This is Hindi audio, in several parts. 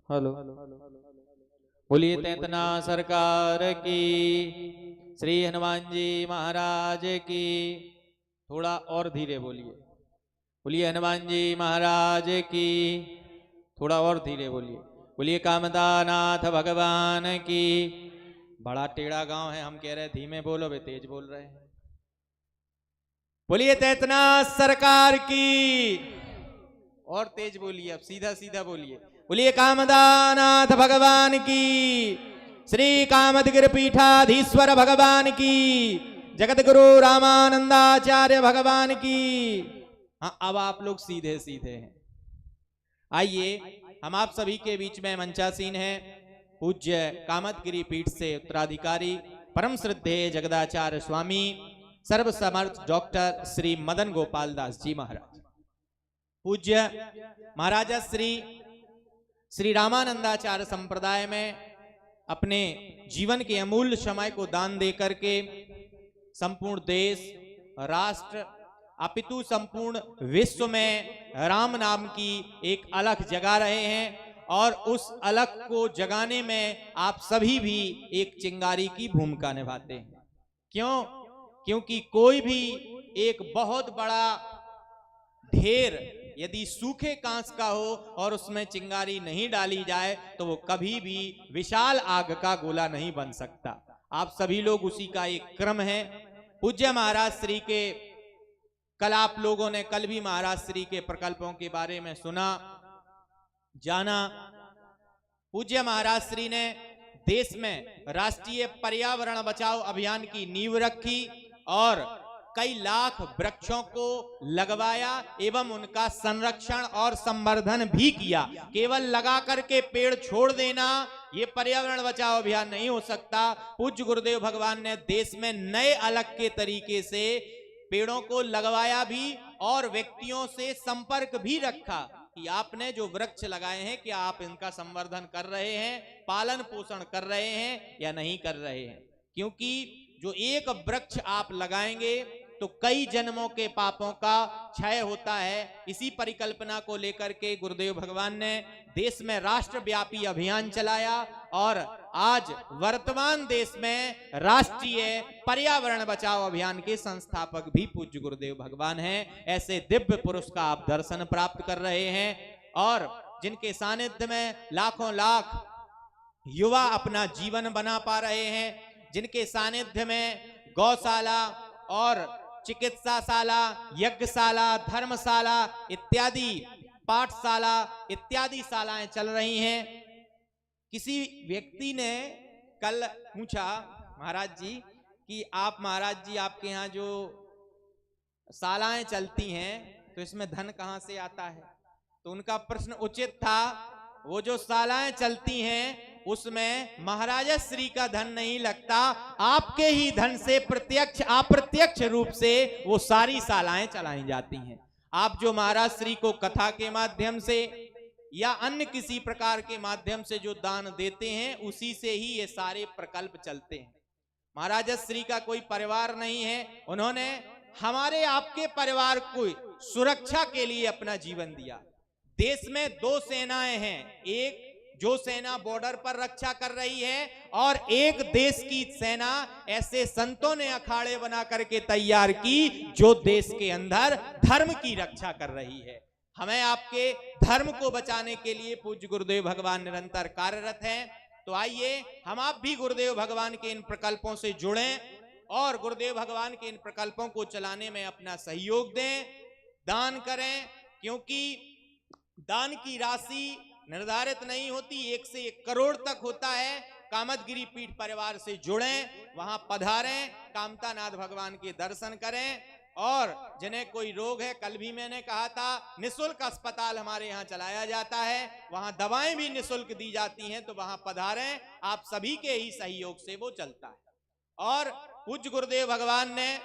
हेलो। बोलिए तैतना सरकार की, श्री हनुमान जी महाराज की। थोड़ा और धीरे बोलिए। बोलिए हनुमान जी महाराज की। थोड़ा और धीरे बोलिए। बोलिए कामदानाथ भगवान की। बड़ा टेढ़ा गांव है, हम कह रहे धीमे बोलो, वे तेज बोल रहे हैं। बोलिए तैतना सरकार की। और तेज बोलिए, अब सीधा सीधा बोलिए। बोलिए कामदानाथ भगवान की, श्री कामदगिर पीठाधीश्वर भगवान की, जगत गुरु रामानंदाचार्य भगवान की। हाँ, अब आप लोग सीधे सीधे हैं। आइए, हम आप सभी के बीच में मंचासीन हैं पूज्य कामदगिरी पीठ से उत्तराधिकारी परम श्रद्धेय जगदाचार्य स्वामी सर्वसमर्थ डॉक्टर श्री मदन गोपाल दास जी महाराज। पूज्य महाराजा श्री रामानंदाचार्य संप्रदाय में अपने जीवन के अमूल्य समय को दान दे करके संपूर्ण देश, राष्ट्र, अपितु संपूर्ण विश्व में राम नाम की एक अलख जगा रहे हैं और उस अलख को जगाने में आप सभी भी एक चिंगारी की भूमिका निभाते हैं। क्यों? क्योंकि कोई भी एक बहुत बड़ा ढेर यदि सूखे कांच का हो और उसमें चिंगारी नहीं डाली जाए तो वो कभी भी विशाल आग का गोला नहीं बन सकता। आप सभी लोग उसी का एक क्रम है। पूज्य महाराज श्री के कल आप लोगों ने कल भी महाराज श्री के प्रकल्पों के बारे में सुना, जाना। पूज्य महाराज श्री ने देश में राष्ट्रीय पर्यावरण बचाओ अभियान की नींव रखी और कई लाख वृक्षों को लगवाया एवं उनका संरक्षण और संवर्धन भी किया। केवल लगा करके पेड़ छोड़ देना ये पर्यावरण बचाओ अभियान नहीं हो सकता। पूज्य गुरुदेव भगवान ने देश में नए अलग के तरीके से पेड़ों को लगवाया भी और व्यक्तियों से संपर्क भी रखा कि आपने जो वृक्ष लगाए हैं क्या आप इनका संवर्धन कर रहे हैं, पालन पोषण कर रहे हैं या नहीं कर रहे हैं। क्योंकि जो एक वृक्ष आप लगाएंगे तो कई जन्मों के पापों का क्षय होता है। इसी परिकल्पना को लेकर के गुरुदेव भगवान ने देश में राष्ट्रव्यापी अभियान चलाया और आज वर्तमान देश में राष्ट्रीय पर्यावरण बचाओ अभियान के संस्थापक भी पूज्य गुरुदेव भगवान हैं। ऐसे दिव्य पुरुष का आप दर्शन प्राप्त कर रहे हैं और जिनके सानिध्य में लाखों लाख युवा अपना जीवन बना पा रहे हैं, जिनके सानिध्य में गौशाला और चिकित्साशाला, यज्ञशाला, धर्मशाला इत्यादि, पाठशाला इत्यादि शालाएं चल रही हैं। किसी व्यक्ति ने कल पूछा महाराज जी कि आप महाराज जी आपके यहाँ जो शालाएं चलती हैं तो इसमें धन कहाँ से आता है। तो उनका प्रश्न उचित था। वो जो शालाएं चलती हैं उसमें महाराजा श्री का धन नहीं लगता, आपके ही धन से प्रत्यक्ष अप्रत्यक्ष रूप से वो सारी शालाएं चलाई जाती हैं। आप जो महाराज श्री को कथा के माध्यम से या अन्य किसी प्रकार के माध्यम से जो दान देते हैं उसी से ही ये सारे प्रकल्प चलते हैं। महाराजा श्री का कोई परिवार नहीं है, उन्होंने हमारे आपके परिवार को सुरक्षा के लिए अपना जीवन दिया। देश में दो सेनाएं हैं, एक जो सेना बॉर्डर पर रक्षा कर रही है और एक देश की सेना ऐसे संतों ने अखाड़े बना करके तैयार की जो देश के अंदर धर्म की रक्षा कर रही है। हमें आपके धर्म को बचाने के लिए पूज्य गुरुदेव भगवान निरंतर कार्यरत हैं। तो आइए हम आप भी गुरुदेव भगवान के इन प्रकल्पों से जुड़ें और गुरुदेव भगवान के इन प्रकल्पों को चलाने में अपना सहयोग दें, दान करें। क्योंकि दान की राशि निर्धारित नहीं होती, 1 से 1 करोड़ तक होता है। कामदगिरी पीठ परिवार से जुड़ें, वहां पधारें, कामतानाथ भगवान के दर्शन करें और जिन्हें कोई रोग है, कल भी मैंने कहा था निःशुल्क अस्पताल हमारे यहाँ चलाया जाता है, वहां दवाएं भी निःशुल्क दी जाती हैं। तो वहां पधारें, आप सभी के ही सहयोग से वो चलता है। और पूज्य गुरुदेव भगवान ने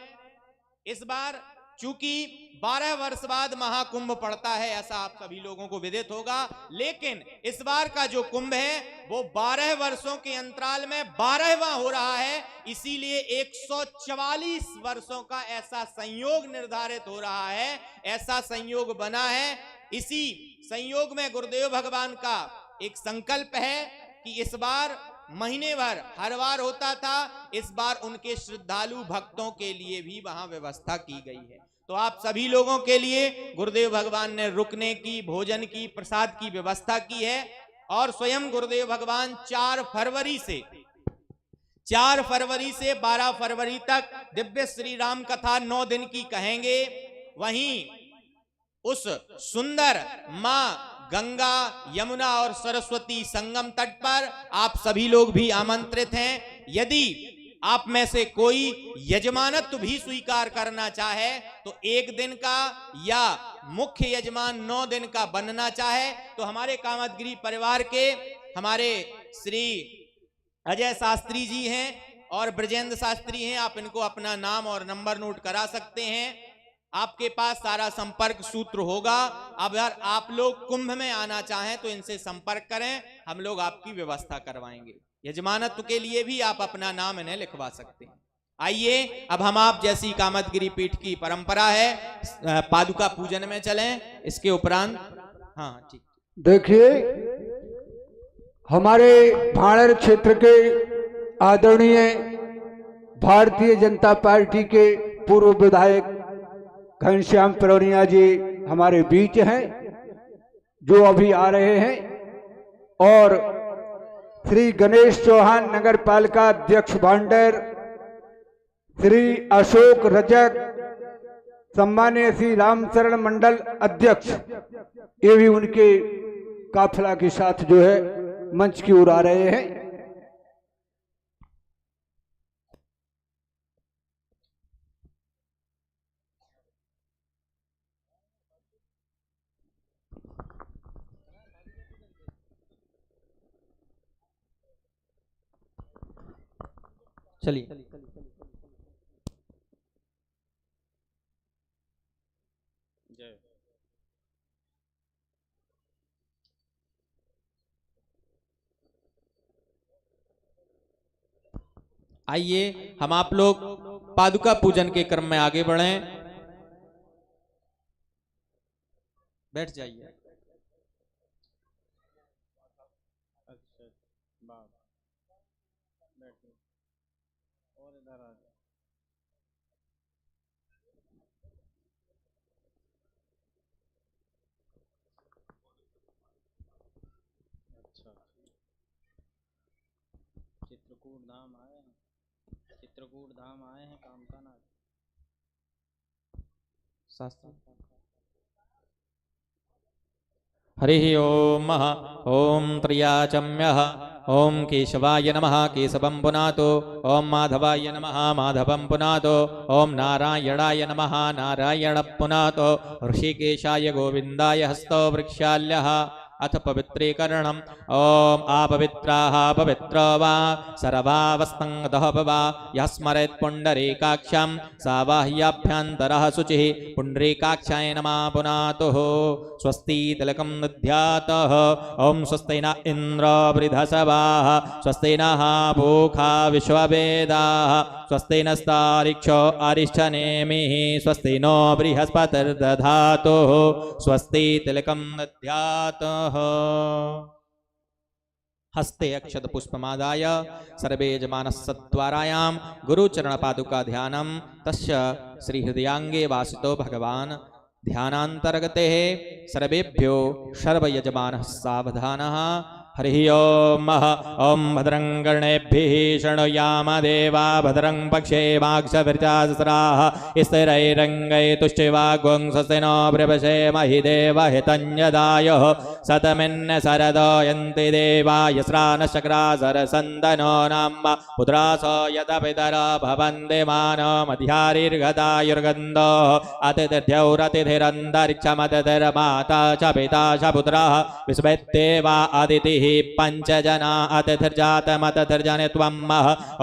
इस बार चूंकि 12 वर्ष बाद महाकुंभ पड़ता है, ऐसा आप सभी लोगों को विदित होगा, लेकिन इस बार का जो कुंभ है वो 12 वर्षों के अंतराल में 12वां हो रहा है। इसीलिए 144 वर्षों का ऐसा संयोग निर्धारित हो रहा है, ऐसा संयोग बना है। इसी संयोग में गुरुदेव भगवान का एक संकल्प है कि इस बार महीने भर हर बार होता था, इस बार उनके श्रद्धालु भक्तों के लिए भी वहां व्यवस्था की गई है। तो आप सभी लोगों के लिए गुरुदेव भगवान ने रुकने की, भोजन की, प्रसाद की व्यवस्था की है। और स्वयं गुरुदेव भगवान 4 फरवरी से 12 फरवरी तक दिव्य श्री राम कथा 9 दिन की कहेंगे। वहीं उस सुंदर मां गंगा, यमुना और सरस्वती संगम तट पर आप सभी लोग भी आमंत्रित हैं। यदि आप में से कोई यजमानत्व भी स्वीकार करना चाहे तो 1 दिन का या मुख्य यजमान 9 दिन का बनना चाहे तो हमारे कामतगिरी परिवार के हमारे श्री अजय शास्त्री जी हैं और ब्रजेंद्र शास्त्री हैं। आप इनको अपना नाम और नंबर नोट करा सकते हैं। आपके पास सारा संपर्क सूत्र होगा। अगर आप लोग कुंभ में आना चाहें तो इनसे संपर्क करें, हम लोग आपकी व्यवस्था करवाएंगे। यजमानत्व के लिए भी आप अपना नाम इन्हें लिखवा सकते हैं। आइए अब हम आप जैसी कामतगिरी पीठ की परंपरा है पादुका पूजन में चलें। इसके उपरांत हाँ ठीक, देखिए हमारे भाणर क्षेत्र के आदरणीय भारतीय जनता पार्टी के पूर्व विधायक घनश्याम परौनिया जी हमारे बीच हैं, जो अभी आ रहे हैं। और श्री गणेश चौहान नगर पालिका अध्यक्ष भांडर, श्री अशोक रजक सम्मानीय श्री रामचरण मंडल अध्यक्ष, ये भी उनके काफिला के साथ जो है मंच की ओर आ रहे हैं। चलिए जय। आइए हम आप लोग पादुका पूजन के क्रम में आगे बढ़ें। बैठ जाइए। अच्छा और इधर आ जाओ। अच्छा चित्रकूट धाम आए हैं, चित्रकूट धाम आए हैं कामका नाथ शास्त्री। हरिः ओम ओम त्रियाचम्यः ओम केशवाय नमः केशवं पुनातो ओम माधवाय नमः माधवं पुनातो ओम नारायणाय नमः नारायण पुनातो ऋषिकेशाय गोविंदाय हस्तो वृक्षाल्यः अथ पवित्रीकरणम् ओम अपवित्राः पवित्रो वा सर्वावस्थङ्गतः वा यः स्मरेत् पुण्डरीकाक्षं सा बाह्याभ्यन्तरः शुचिः पुण्डरीकाक्षाय नमः पुनातुः स्वस्ति तिलकं दध्यातः ओम स्वस्ति न इन्द्रो वृधसवाः स्वस्ति नः पूषा विश्ववेदाः स्वस्ति नस्तारिक्षो अरिष्ठनेमिः स्वस्ति नो बृहस्पतिर्दधातुः स्वस्ति तिलकं दध्यातः। हस्ते अक्षत पुष्पमादाय सर्वे यजमानः सत्वारायां गुरुचरण पादुका ध्यानं तस्य श्री हृदयांगे वासितो भगवान् ध्यानांतर्गते सर्वेभ्यो सर्व यजमानः सावधानः। हरिः ओम ओम भद्रं कर्णेभिः शृणुयाम देवा भद्रं पक्षेमाक्षभिर्चासराः स्थिरैरङ्गैतुष्टिवाग्वंसस्तेनो बृहस्पतिर्महि देवहितञ्जदायुः शतमिन्न शरदो यन्ति देवाय श्रानशक्रासरसन्दनो नाम पुत्रासो यदपितरो भवन्ति मानो मध्यारिर्गतायुर्गन्धो अतिथिर्द्यौरतिथिरन्तरिक्षमतिथिर्माता च पिता च पुत्रः विश्वेदेवा अदितिः पंचजना अतिथिर्जातमतिथिर्जने त्वं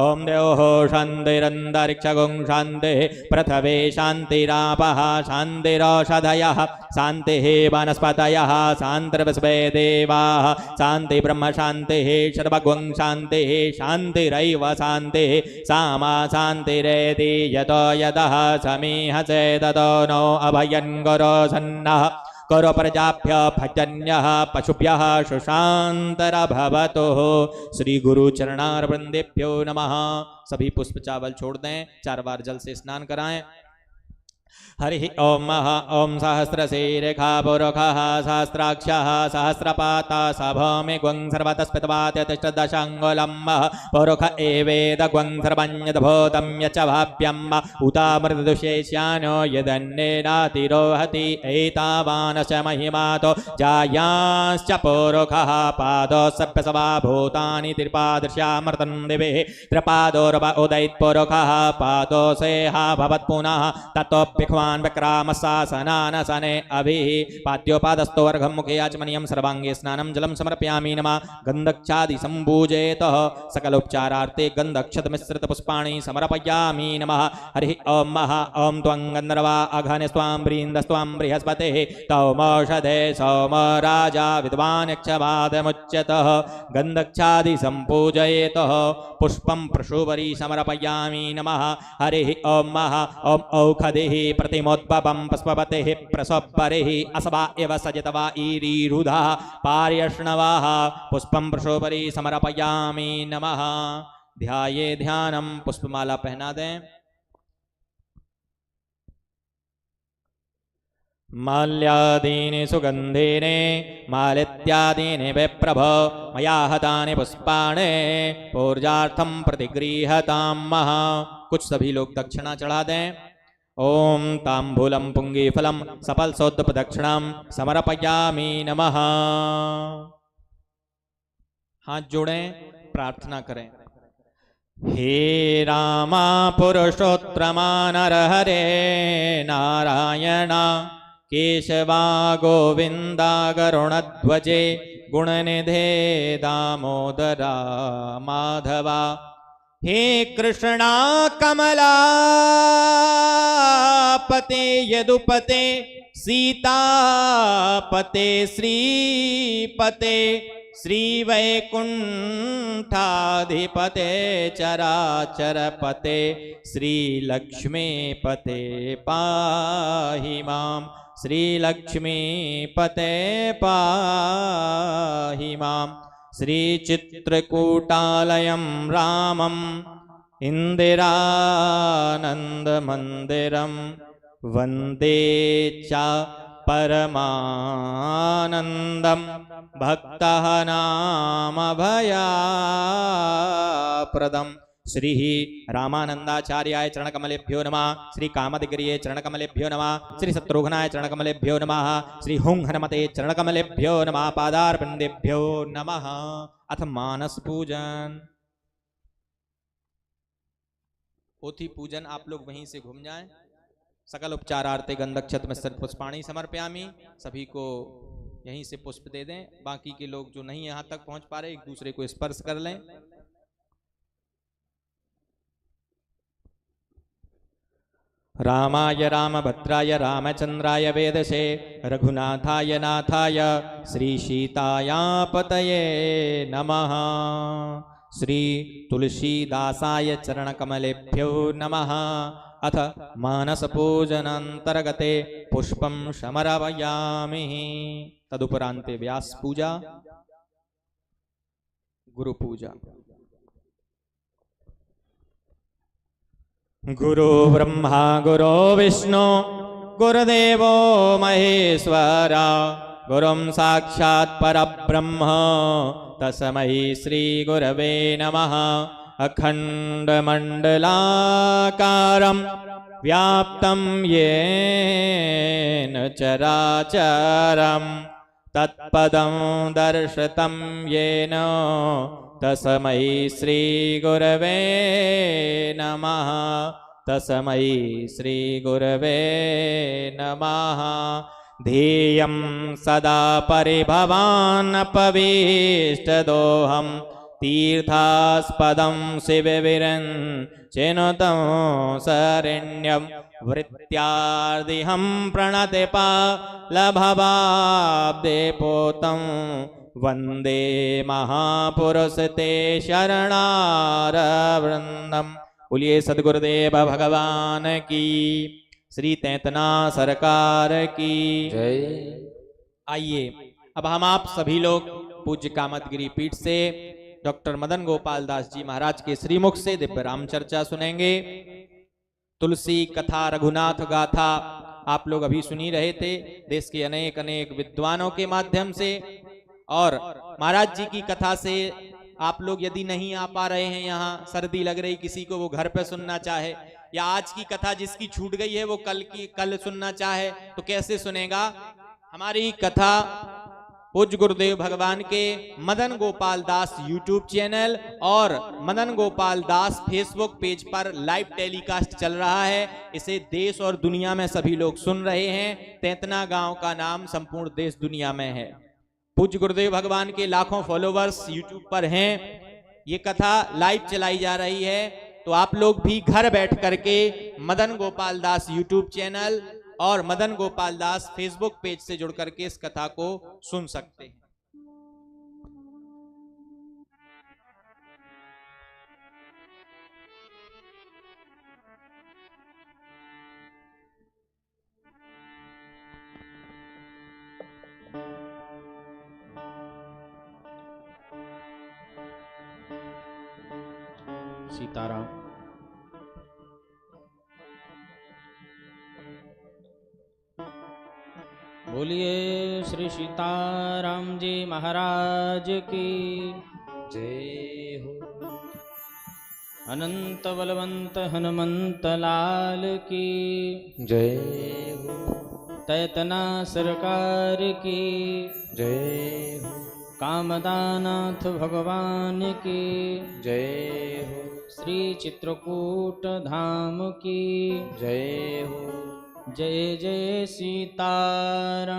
ओम देवो शान्तिरन्तरिक्षगुं शान्तिः पृथिवी शान्तिरापः शान्तिरौषधयः शान्तिः वनस्पतयः शान्तिर्विश्वे देवाः शान्ति ब्रह्म शान्तिः सर्वगुं शान्तिः शान्तिरैव शान्तिः सामा शान्तिरेति यतो यतः समीहसे ततो नो अभयं गुरो सन्नः करो प्रजाभ्य भजन्यः पशुभ्यः सुशान्तरभवतु। श्री गुरु चरणारविंदेभ्यो नमः। सभी पुष्प चावल छोड़ दें, 4 बार जल से स्नान कराएं। हरि ओम ओम सहस्रशीरेखा पुरुषः सहस्राक्षः सहस्रपाता सभौमि ग्वं सर्वतस्पितवात्यतिष्ठदशाङ्गुलं पुरुष एवेद ग्वं सर्वञ्यद्भूतं यच्च भाव्यम् उतामृतदुशेष्यानो यदन्नेनातिरोहति एतावानश्च महिमातो जायांश्च पुरुषः पादो सभ्यसवा भूतानि त्रिपादृश्यामर्तं दिवे त्रिपादोर्व उदयित्पुरुषः पादो सेहा भवत् पुनः ततोऽप्यख्वान् विक्रामशासनानसने अभिः पाद्योपादस्तो वर्घं मुखे आचमनीयं सर्वाङ्गे स्नानं जलं समर्पयामि नमः। गन्धक्षादि सम्भूजेतः सकलोपचारार्थे गन्धक्षतमिश्रितपुष्पाणि समर्पयामि नमः। हरिः ओम ओम त्वं गन्धर्वा अघनिस्त्वां वृन्दस्त्वां बृहस्पतिः तौमौषधे सोम राजा विद्वान् यक्षवादमुच्यतः गन्धक्षादि सम्पूजयेतः पुष्पं प्रशुभरी समर्पयामि नमः। हरिः ओम ओम औषधिः प्रतिमोद्भवं पुष्पपतेः प्रसोपरिः असवा एव सजतवा ईरीरुधः पार्यष्णवः पुष्पं प्रशोभरी समर्पयामि नमः। ध्याये ध्यानं पुष्पमाला पहना दें। माल्यादीनि सुगन्धीनि मालित्यादीनि विप्रभ मया हतानि पुष्पाणि पूजार्थं प्रतिगृह्यतां महा। कुछ सभी लोग दक्षिणा चढ़ा दें। ओम तांबूलम पुंगीफलम सफल सौद प्रदक्षिणाम समर्पयामि नमः। हाथ जोड़ें, प्रार्थना करें। हे रामा पुरुषोत्तमा नरहरे नारायण केशवा गोविंदा गरुणध्वजे गुणनिधे दामोदरा माधवा। हे कृष्णा कमलापते यदुपते सीतापते श्रीपते श्रीवैकुंठाधिपते चराचरपते श्रीलक्ष्मीपते पाहि मां। श्रीलक्ष्मीपते पाहि मां। श्रीचित्रकूटालयं रामं इन्दिरानन्दमन्दिरं वन्दे च परमानन्दं भक्तः नामभयाप्रदम्। श्री रामानंदाचार्याय चरणकमलेभ्यो नमः। श्री कामदगिरिये चरणकमलेभ्यो नमः। श्री शत्रुघ्नाय चरणकमलेभ्यो नमः। श्री हुं हनुमते चरणकमलेभ्यो नमः। पादारविंदेभ्यो नमः। अथ मानस पूजन। पोथी पूजन आप लोग वहीं से घूम जाएं। सकल उपचारार्थे गंधक्षत मिश्रित पुष्पाणि समर्पयामि। सभी को यहीं से पुष्प दे दें। बाकी के लोग जो नहीं यहाँ तक पहुंच पा रहे एक दूसरे को स्पर्श कर लें। रामाय रामभद्राय रामचंद्राय वेदसे रघुनाथाय नाथाय श्री सीतायापतये नमः। श्री तुलसीदासाय चरणकमलेभ्यो नमः। अथ मानस पूजनांतर्गते पुष्पं समर्पयामि। तदुपरांते व्यास पूजा, गुरु पूजा। गुरु ब्रह्मा गुरु विष्णु गुरुदेवो महेश्वर गुरुं साक्षात् परब्रह्म तस्मै श्री गुरवे नमः। अखण्डमण्डलाकारं व्याप्तं येन चराचरं तत्पदं दर्शितं येन तस्मै श्री गुरवे नमः। तस्मै श्री गुरवे नमः। ध्येयं सदा परिभवान्नपविष्टदोहं तीर्थास्पदं शिवविरञ्चिनुतं शरण्यं वृत्यार्दिहं प्रणतिपालभवाब्देपोतं वंदे महापुरुष ते शरणारविंदम। बोलिए सद्गुरुदेव भगवान की, श्री तैतना सरकार की जय। आइए अब हम आप सभी लोग पूज्य कामतगिरी पीठ से डॉक्टर मदन गोपाल दास जी महाराज के श्रीमुख से दिव्य राम चर्चा सुनेंगे। तुलसी कथा रघुनाथ गाथा आप लोग अभी सुनी रहे थे देश के अनेक अनेक विद्वानों के माध्यम से। और महाराज जी की कथा से आप लोग यदि नहीं आ पा रहे हैं, यहाँ सर्दी लग रही किसी को, वो घर पे सुनना चाहे, या आज की कथा जिसकी छूट गई है वो कल सुनना चाहे तो कैसे सुनेगा। हमारी कथा पूज्य गुरुदेव भगवान के मदन गोपाल दास यूट्यूब चैनल और मदन गोपाल दास फेसबुक पेज पर लाइव टेलीकास्ट चल रहा है। इसे देश और दुनिया में सभी लोग सुन रहे हैं। तैतना गांव का नाम संपूर्ण देश दुनिया में है। पूज्य गुरुदेव भगवान के लाखों फॉलोवर्स यूट्यूब पर हैं। ये कथा लाइव चलाई जा रही है, तो आप लोग भी घर बैठ करके मदन गोपाल दास यूट्यूब चैनल और मदन गोपाल दास फेसबुक पेज से जुड़ करके इस कथा को सुन सकते हैं। सीताराम। बोलिए श्री सीताराम जी महाराज की जय हो। अनंत बलवंत हनुमंत लाल की जय हो। तैतना सरकार की जय हो। कामदानाथ भगवान की जय हो। श्री चित्रकूट धाम की जय हो। जय जय सीताराम।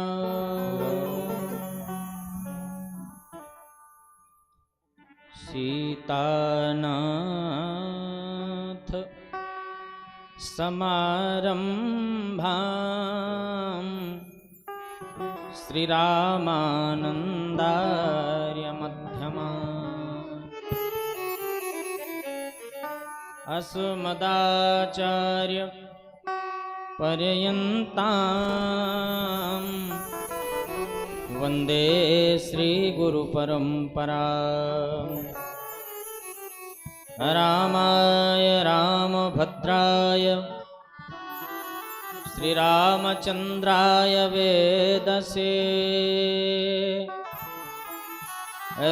सीतानाथ समारंभां श्रीरामानन्दार्य मध्यमा अस्मदाचार्य पर्यन्तां वन्दे श्रीगुरुपरम्परा। रामाय रामभद्राय श्रीरामचन्द्राय वेदसे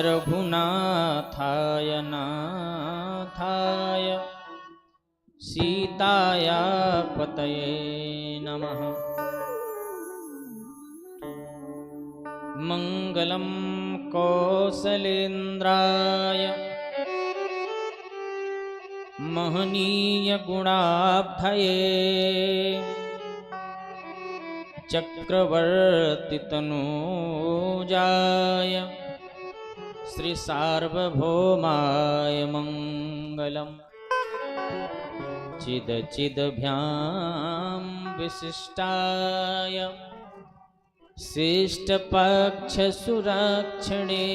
रघुनाथाय नाथाय सीताया पतये नमः। मंगलम कौसलेन्द्राय महनीय गुणाब्धये चक्रवर्ती तनूजाय श्री सार्वभौमाय मंगलम। चिद चिदभ्यां विशिष्टाय शिष्टपक्ष सुरक्षणे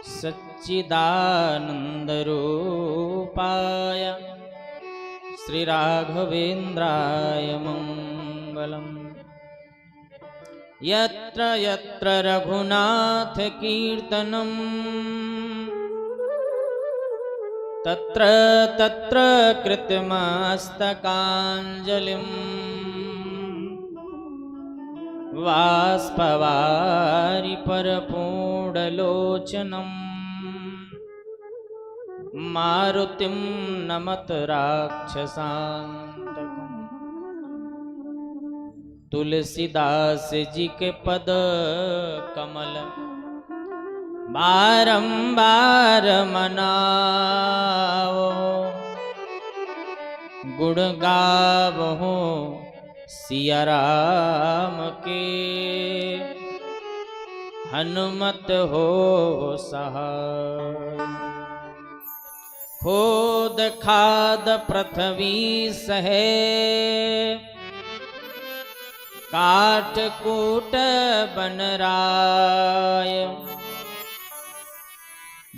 सच्चिदानन्दरूपाय श्री राघवेन्द्राय मंगलम्। यत्र यत्र रघुनाथ कीर्तनम् तत्र तत्र कृतमस्तकाञ्जलिम् वाष्पवारि परपूर्णलोचनम् मारुतिं नमत राक्षसान्तकम्। तुलसीदास जी के पद कमल बारंबार मनाओ गुण गावो सिया राम के हनुमत हो सहाय। खोद खाद पृथ्वी सहे काट कूट बनराय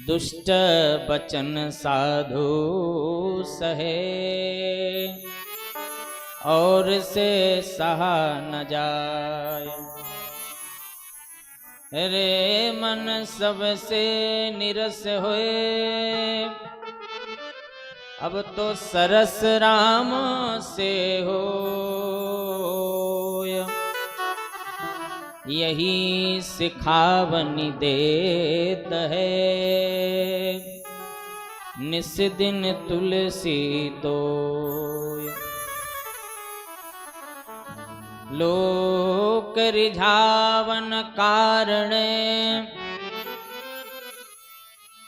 दुष्ट बचन साधु सहे और से सहा न जाए। रे मन सबसे निरस होए, अब तो सरस राम से हो। यही सिखावनी देत है, निस दिन तुलसी तो। लोक रिझावन कारण,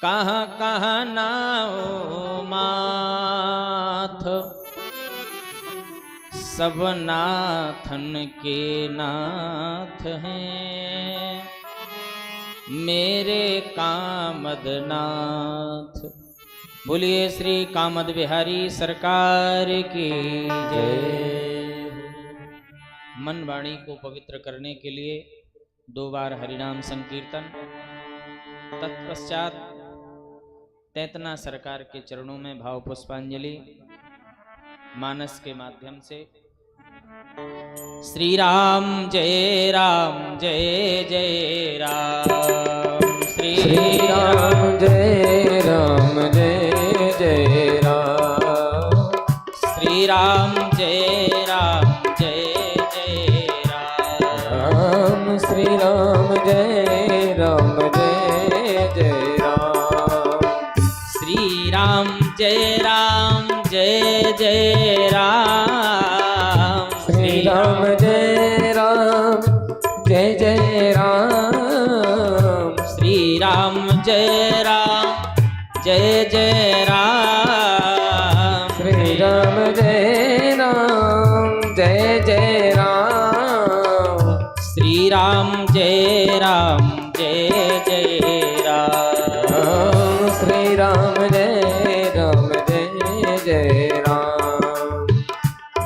कहाँ कहाँ नाओ माथ। सब नाथन के नाथ हैं, मेरे कामद नाथ। बोलिए श्री कामद बिहारी सरकार की जय। मन वाणी को पवित्र करने के लिए 2 बार हरिनाम संकीर्तन, तत्पश्चात तैतना सरकार के चरणों में भाव पुष्पांजलि मानस के माध्यम से। श्री राम जय जय राम। श्री राम जय जय राम। श्री राम जय जय राम। श्री राम जय जय राम। श्री राम जय जय राम। श्री राम जय जय राम। श्री राम जय जय राम। श्री राम जय जय राम। श्री राम जय जय राम। श्री राम जय जय राम।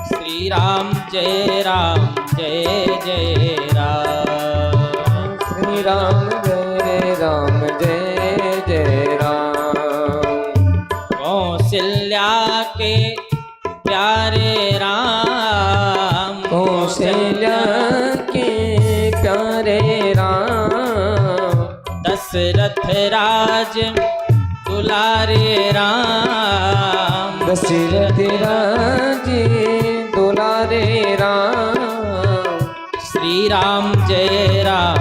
श्री राम जय जय राम। श्री राम जय जय राम। कौशल्या के प्यारे राम। कौशल्या के प्यारे राम। दशरथ राज दुलारे राम। दशरथ राज दुलारे राम। श्री राम जय जय राम।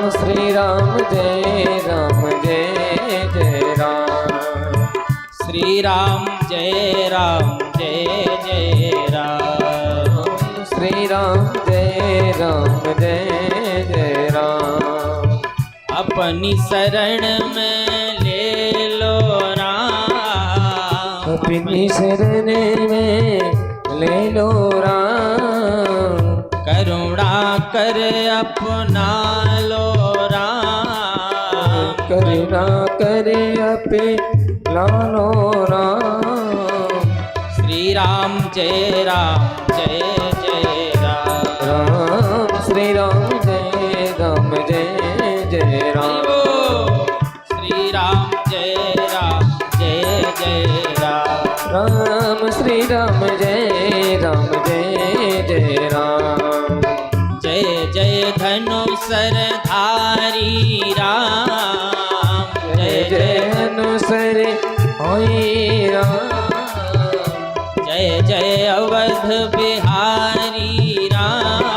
श्री राम जय जय राम। श्री राम जय जय राम। श्री राम जय जय राम। अपनी शरण में ले लो राम। अपनी शरण में ले लो राम। करुणा कर अपना लो राम। करुणा करे अपना लो राम। श्री राम जय जय राम। श्री राम जय जय राम। श्री राम जय जय राम। श्री राम जय जय राम। जय जय धनुसर धारी राम। जय जय अनुसर होई राम। जय जय अवध बिहारी राम।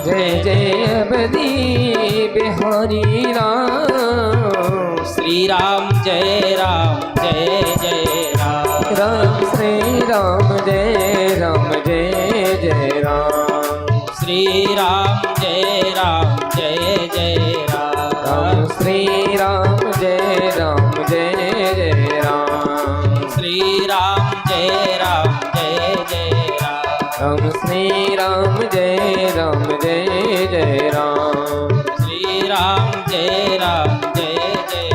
जय जय अवधि बिहारी राम। श्री राम जय जय राम। श्री राम जय जय राम। श्री राम जय जय राम। श्री राम जय जय राम। श्री राम जय जय राम। श्री राम जय जय राम। श्री राम जय जय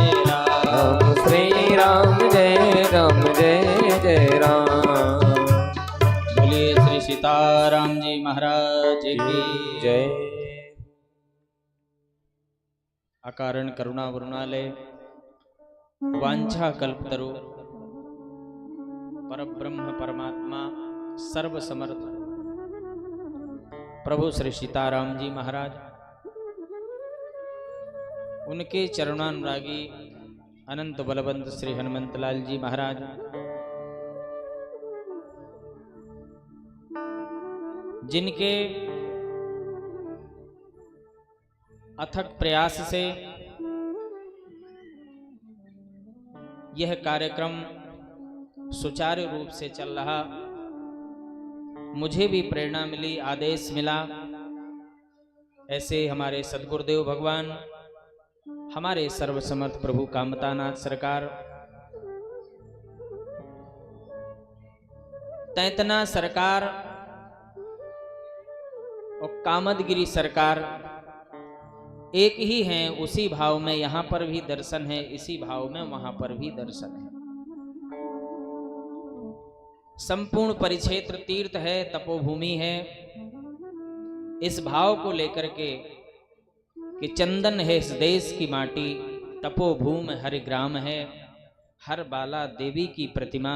राम। श्री राम जय जय राम। बोलिए श्री सीताराम जी महाराज की जय। अकारण करुणा वरुणालय वांछा कल्पतरु परब्रह्म परमात्मा सर्वसमर्थ प्रभु श्री सीताराम जी महाराज, उनके चरणानुरागी अनंत बलवंत श्री हनुमंतलाल जी महाराज, जिनके अथक प्रयास से यह कार्यक्रम सुचारू रूप से चल रहा, मुझे भी प्रेरणा मिली, आदेश मिला। ऐसे हमारे सद्गुरुदेव भगवान, हमारे सर्वसमर्थ प्रभु कामतानाथ सरकार, तैतना सरकार और कामदगिरी सरकार एक ही हैं। उसी भाव में यहाँ पर भी दर्शन है, इसी भाव में वहां पर भी दर्शन है। संपूर्ण परिक्षेत्र तीर्थ है, तपोभूमि है। इस भाव को लेकर के कि चंदन है इस देश की माटी, तपोभूमि हरिग्राम है, हर बाला देवी की प्रतिमा,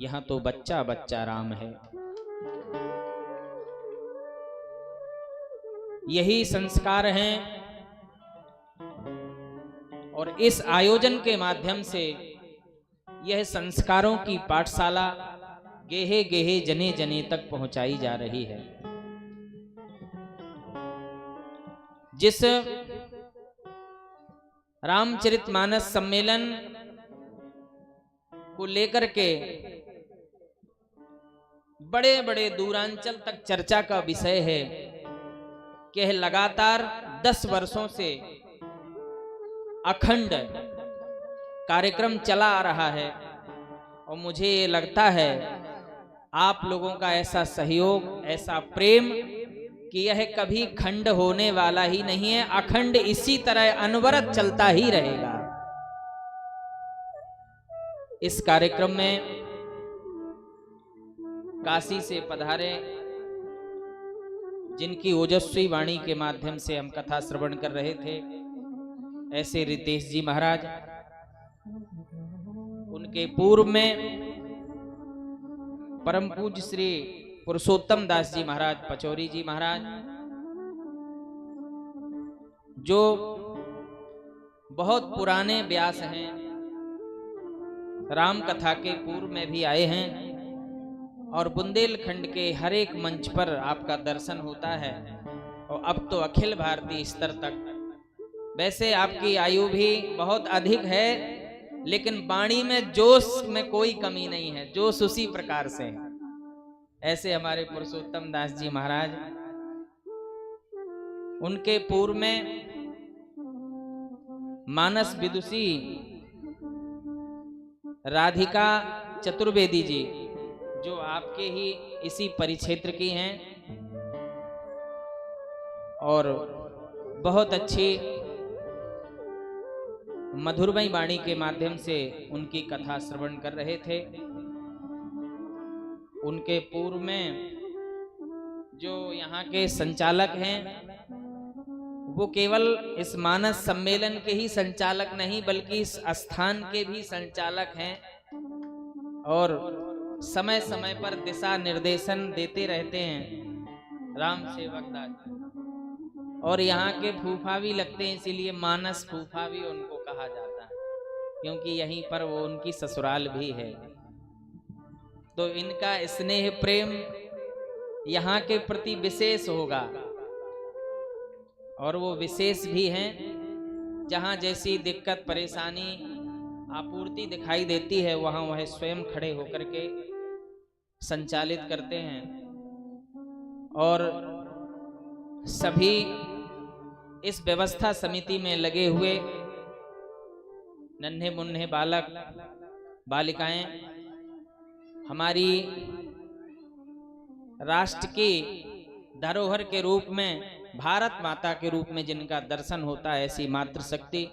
यहाँ तो बच्चा बच्चा राम है। यही संस्कार हैं और इस आयोजन के माध्यम से यह संस्कारों की पाठशाला गेहे गेहे जने जने तक पहुंचाई जा रही है। जिस रामचरितमानस सम्मेलन को लेकर के बड़े बड़े दूरांचल तक चर्चा का विषय है कि यह लगातार 10 वर्षों से अखंड कार्यक्रम चला आ रहा है। और मुझे ये लगता है आप लोगों का ऐसा सहयोग, ऐसा प्रेम कि यह कभी खंड होने वाला ही नहीं है, अखंड इसी तरह अनवरत चलता ही रहेगा। इस कार्यक्रम में काशी से पधारे, जिनकी ओजस्वी वाणी के माध्यम से हम कथा श्रवण कर रहे थे, ऐसे रितेश जी महाराज, उनके पूर्व में परम पूज्य श्री पुरुषोत्तम दास जी महाराज पचौरी जी महाराज, जो बहुत पुराने व्यास हैं, राम कथा के पूर्व में भी आए हैं और बुंदेलखंड के हर एक मंच पर आपका दर्शन होता है और अब तो अखिल भारतीय स्तर तक। वैसे आपकी आयु भी बहुत अधिक है, लेकिन वाणी में जोश में कोई कमी नहीं है, जोश उसी प्रकार से है। ऐसे हमारे पुरुषोत्तम दास जी महाराज, उनके पूर्व में मानस विदुषी राधिका चतुर्वेदी जी, जो आपके ही इसी परिक्षेत्र की हैं और बहुत अच्छी मधुरमयी वाणी के माध्यम से उनकी कथा श्रवण कर रहे थे। उनके पूर्व में जो यहाँ के संचालक हैं, वो केवल इस मानस सम्मेलन के ही संचालक नहीं, बल्कि इस स्थान के भी संचालक हैं और समय समय पर दिशा निर्देशन देते रहते हैं, राम सेवक दास। और यहाँ के फूफा भी लगते हैं, इसीलिए मानस फूफा भी उनको कहा जाता है, क्योंकि यहीं पर वो उनकी ससुराल भी है। तो इनका स्नेह प्रेम यहाँ के प्रति विशेष होगा और वो विशेष भी हैं। जहाँ जैसी दिक्कत परेशानी आपूर्ति दिखाई देती है, वहाँ वह स्वयं खड़े होकर के संचालित करते हैं और सभी इस व्यवस्था समिति में लगे हुए नन्हे मुन्ने बालक बालिकाएं, हमारी राष्ट्र की धरोहर के रूप में, भारत माता के रूप में जिनका दर्शन होता है, ऐसी मातृशक्ति।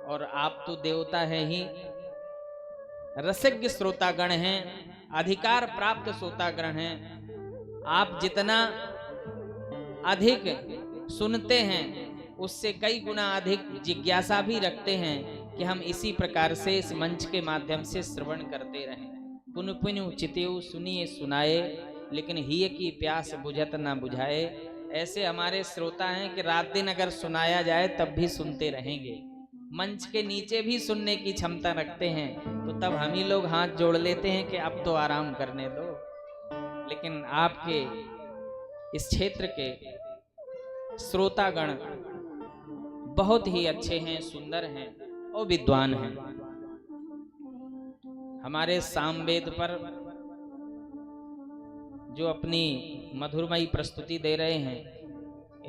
और आप तो देवता हैं ही, रसिज्ञ श्रोतागण हैं, अधिकार प्राप्त श्रोतागण हैं। आप जितना अधिक सुनते हैं, उससे कई गुना अधिक जिज्ञासा भी रखते हैं कि हम इसी प्रकार से इस मंच के माध्यम से श्रवण करते रहें। पुन पुन चितेऊ सुनिए सुनाए, लेकिन हिय की प्यास बुझत ना बुझाए। ऐसे हमारे श्रोता हैं कि रात दिन अगर सुनाया जाए तब भी सुनते रहेंगे, मंच के नीचे भी सुनने की क्षमता रखते हैं। तो तब हम ही लोग हाथ जोड़ लेते हैं कि अब तो आराम करने दो। लेकिन आपके इस क्षेत्र के श्रोतागण बहुत ही अच्छे हैं, सुंदर हैं और विद्वान हैं। हमारे सामवेद पर जो अपनी मधुरमयी प्रस्तुति दे रहे हैं,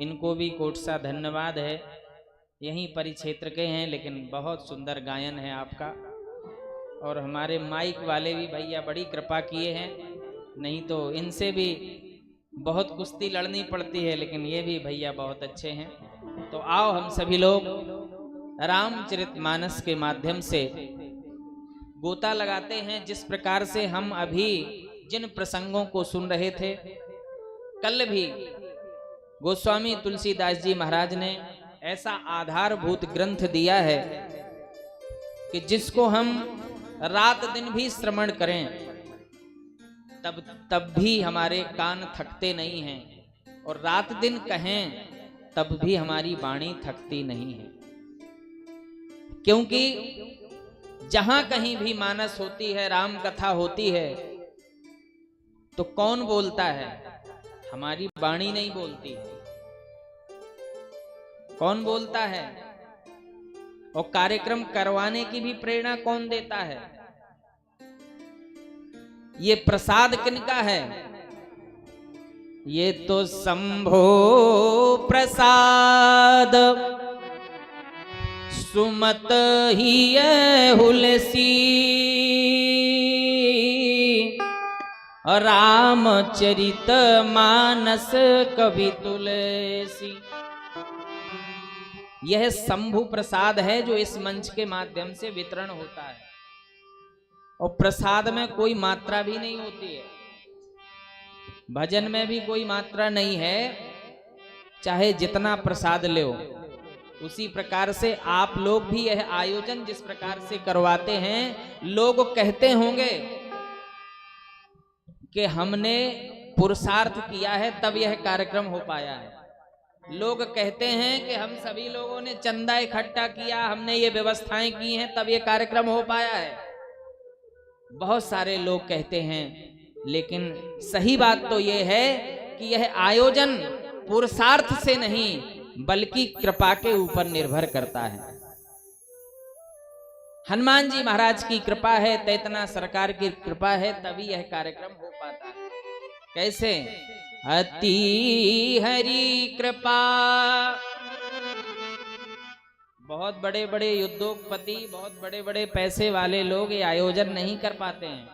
इनको भी कोट सा धन्यवाद है। यहीं परिक्षेत्र के हैं, लेकिन बहुत सुंदर गायन है आपका। और हमारे माइक वाले भी भैया बड़ी कृपा किए हैं, नहीं तो इनसे भी बहुत कुश्ती लड़नी पड़ती है, लेकिन ये भी भैया बहुत अच्छे हैं। तो आओ हम सभी लोग रामचरितमानस के माध्यम से गोता लगाते हैं। जिस प्रकार से हम अभी जिन प्रसंगों को सुन रहे थे, कल भी गोस्वामी तुलसीदास जी महाराज ने ऐसा आधारभूत ग्रंथ दिया है कि जिसको हम रात दिन भी श्रवण करें तब भी हमारे कान थकते नहीं हैं, और रात दिन कहें तब भी हमारी वाणी थकती नहीं है। क्योंकि जहां कहीं भी मानस होती है, राम कथा होती है, तो कौन बोलता है? हमारी वाणी नहीं बोलती, कौन बोलता है? और कार्यक्रम करवाने की भी प्रेरणा कौन देता है? ये प्रसाद किनका है? ये तो शंभो प्रसाद सुमत ही हुलसी, रामचरित मानस कवि तुलसी। यह शंभु प्रसाद है जो इस मंच के माध्यम से वितरण होता है। और प्रसाद में कोई मात्रा भी नहीं होती है, भजन में भी कोई मात्रा नहीं है, चाहे जितना प्रसाद ले। उसी प्रकार से आप लोग भी यह आयोजन जिस प्रकार से करवाते हैं, लोग कहते होंगे कि हमने पुरुषार्थ किया है तब यह कार्यक्रम हो पाया है। लोग कहते हैं कि हम सभी लोगों ने चंदा इकट्ठा किया, हमने ये व्यवस्थाएं की हैं तब ये कार्यक्रम हो पाया है। बहुत सारे लोग कहते हैं, लेकिन सही बात तो यह है कि यह आयोजन पुरुषार्थ से नहीं बल्कि कृपा के ऊपर निर्भर करता है। हनुमान जी महाराज की कृपा है, तैतना सरकार की कृपा है, तभी यह कार्यक्रम हो पाता है। कैसे? अति हरि कृपा। बहुत बड़े बड़े उद्योगपति, बहुत बड़े बड़े पैसे वाले लोग ये आयोजन नहीं कर पाते हैं।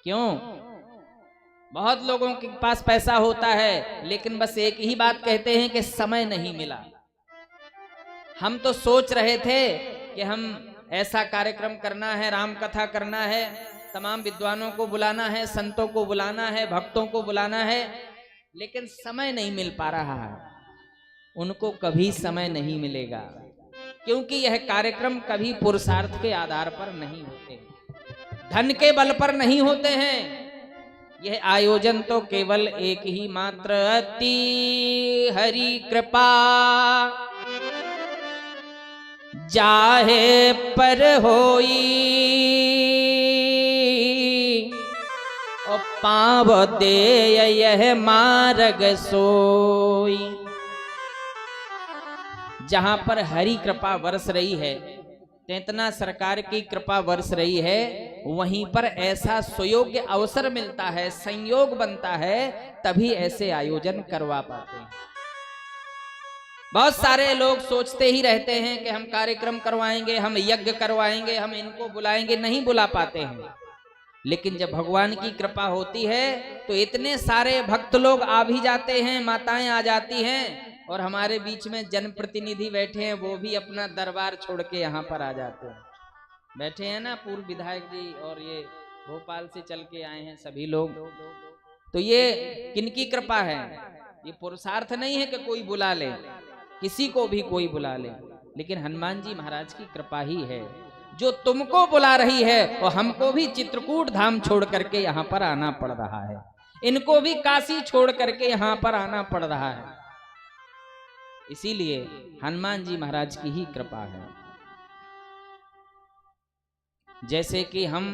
क्यों? बहुत लोगों के पास पैसा होता है, लेकिन बस एक ही बात कहते हैं कि समय नहीं मिला। हम तो सोच रहे थे कि हम ऐसा कार्यक्रम करना है, राम कथा करना है, तमाम विद्वानों को बुलाना है, संतों को बुलाना है, भक्तों को बुलाना है, लेकिन समय नहीं मिल पा रहा है। उनको कभी समय नहीं मिलेगा, क्योंकि यह कार्यक्रम कभी पुरुषार्थ के आधार पर नहीं होते, धन के बल पर नहीं होते हैं। यह आयोजन तो केवल एक ही मात्र अति हरि कृपा, जाहे पर होई और पाव दे यह मार्ग सोई। जहां पर हरि कृपा बरस रही है, तैतना सरकार की कृपा बरस रही है, वहीं पर ऐसा सुयोग्य अवसर मिलता है, संयोग बनता है, तभी ऐसे आयोजन करवा पाते हैं। बहुत सारे लोग सोचते ही रहते हैं कि हम कार्यक्रम करवाएंगे, हम यज्ञ करवाएंगे, हम इनको बुलाएंगे, नहीं बुला पाते हैं। लेकिन जब भगवान की कृपा होती है तो इतने सारे भक्त लोग आ भी जाते हैं, माताएं आ जाती हैं, और हमारे बीच में जनप्रतिनिधि बैठे हैं, वो भी अपना दरबार छोड़ के यहाँ पर आ जाते हैं। बैठे हैं ना पूर्व विधायक जी, और ये भोपाल से चल के आए हैं सभी लोग। तो ये किनकी कृपा है? ये पुरुषार्थ नहीं है कि कोई बुला ले, किसी को भी कोई बुला ले, लेकिन हनुमान जी महाराज की कृपा ही है। जो तुमको बुला रही है वो हमको भी चित्रकूट धाम छोड़ करके यहाँ पर आना पड़ रहा है, इनको भी काशी छोड़ करके यहाँ पर आना पड़ रहा है। इसीलिए हनुमान जी महाराज की ही कृपा है। जैसे कि हम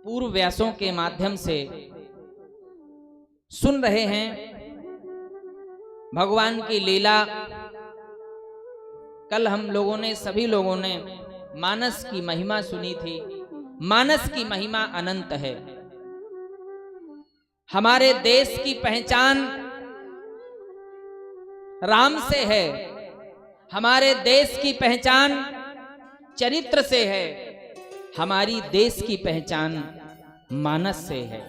पूर्व व्यासों के माध्यम से सुन रहे हैं भगवान की लीला। कल हम लोगों ने, सभी लोगों ने मानस की महिमा सुनी थी। मानस की महिमा अनंत है। हमारे देश की पहचान राम से है, हमारे देश की पहचान चरित्र से है, हमारी देश की पहचान मानस से है।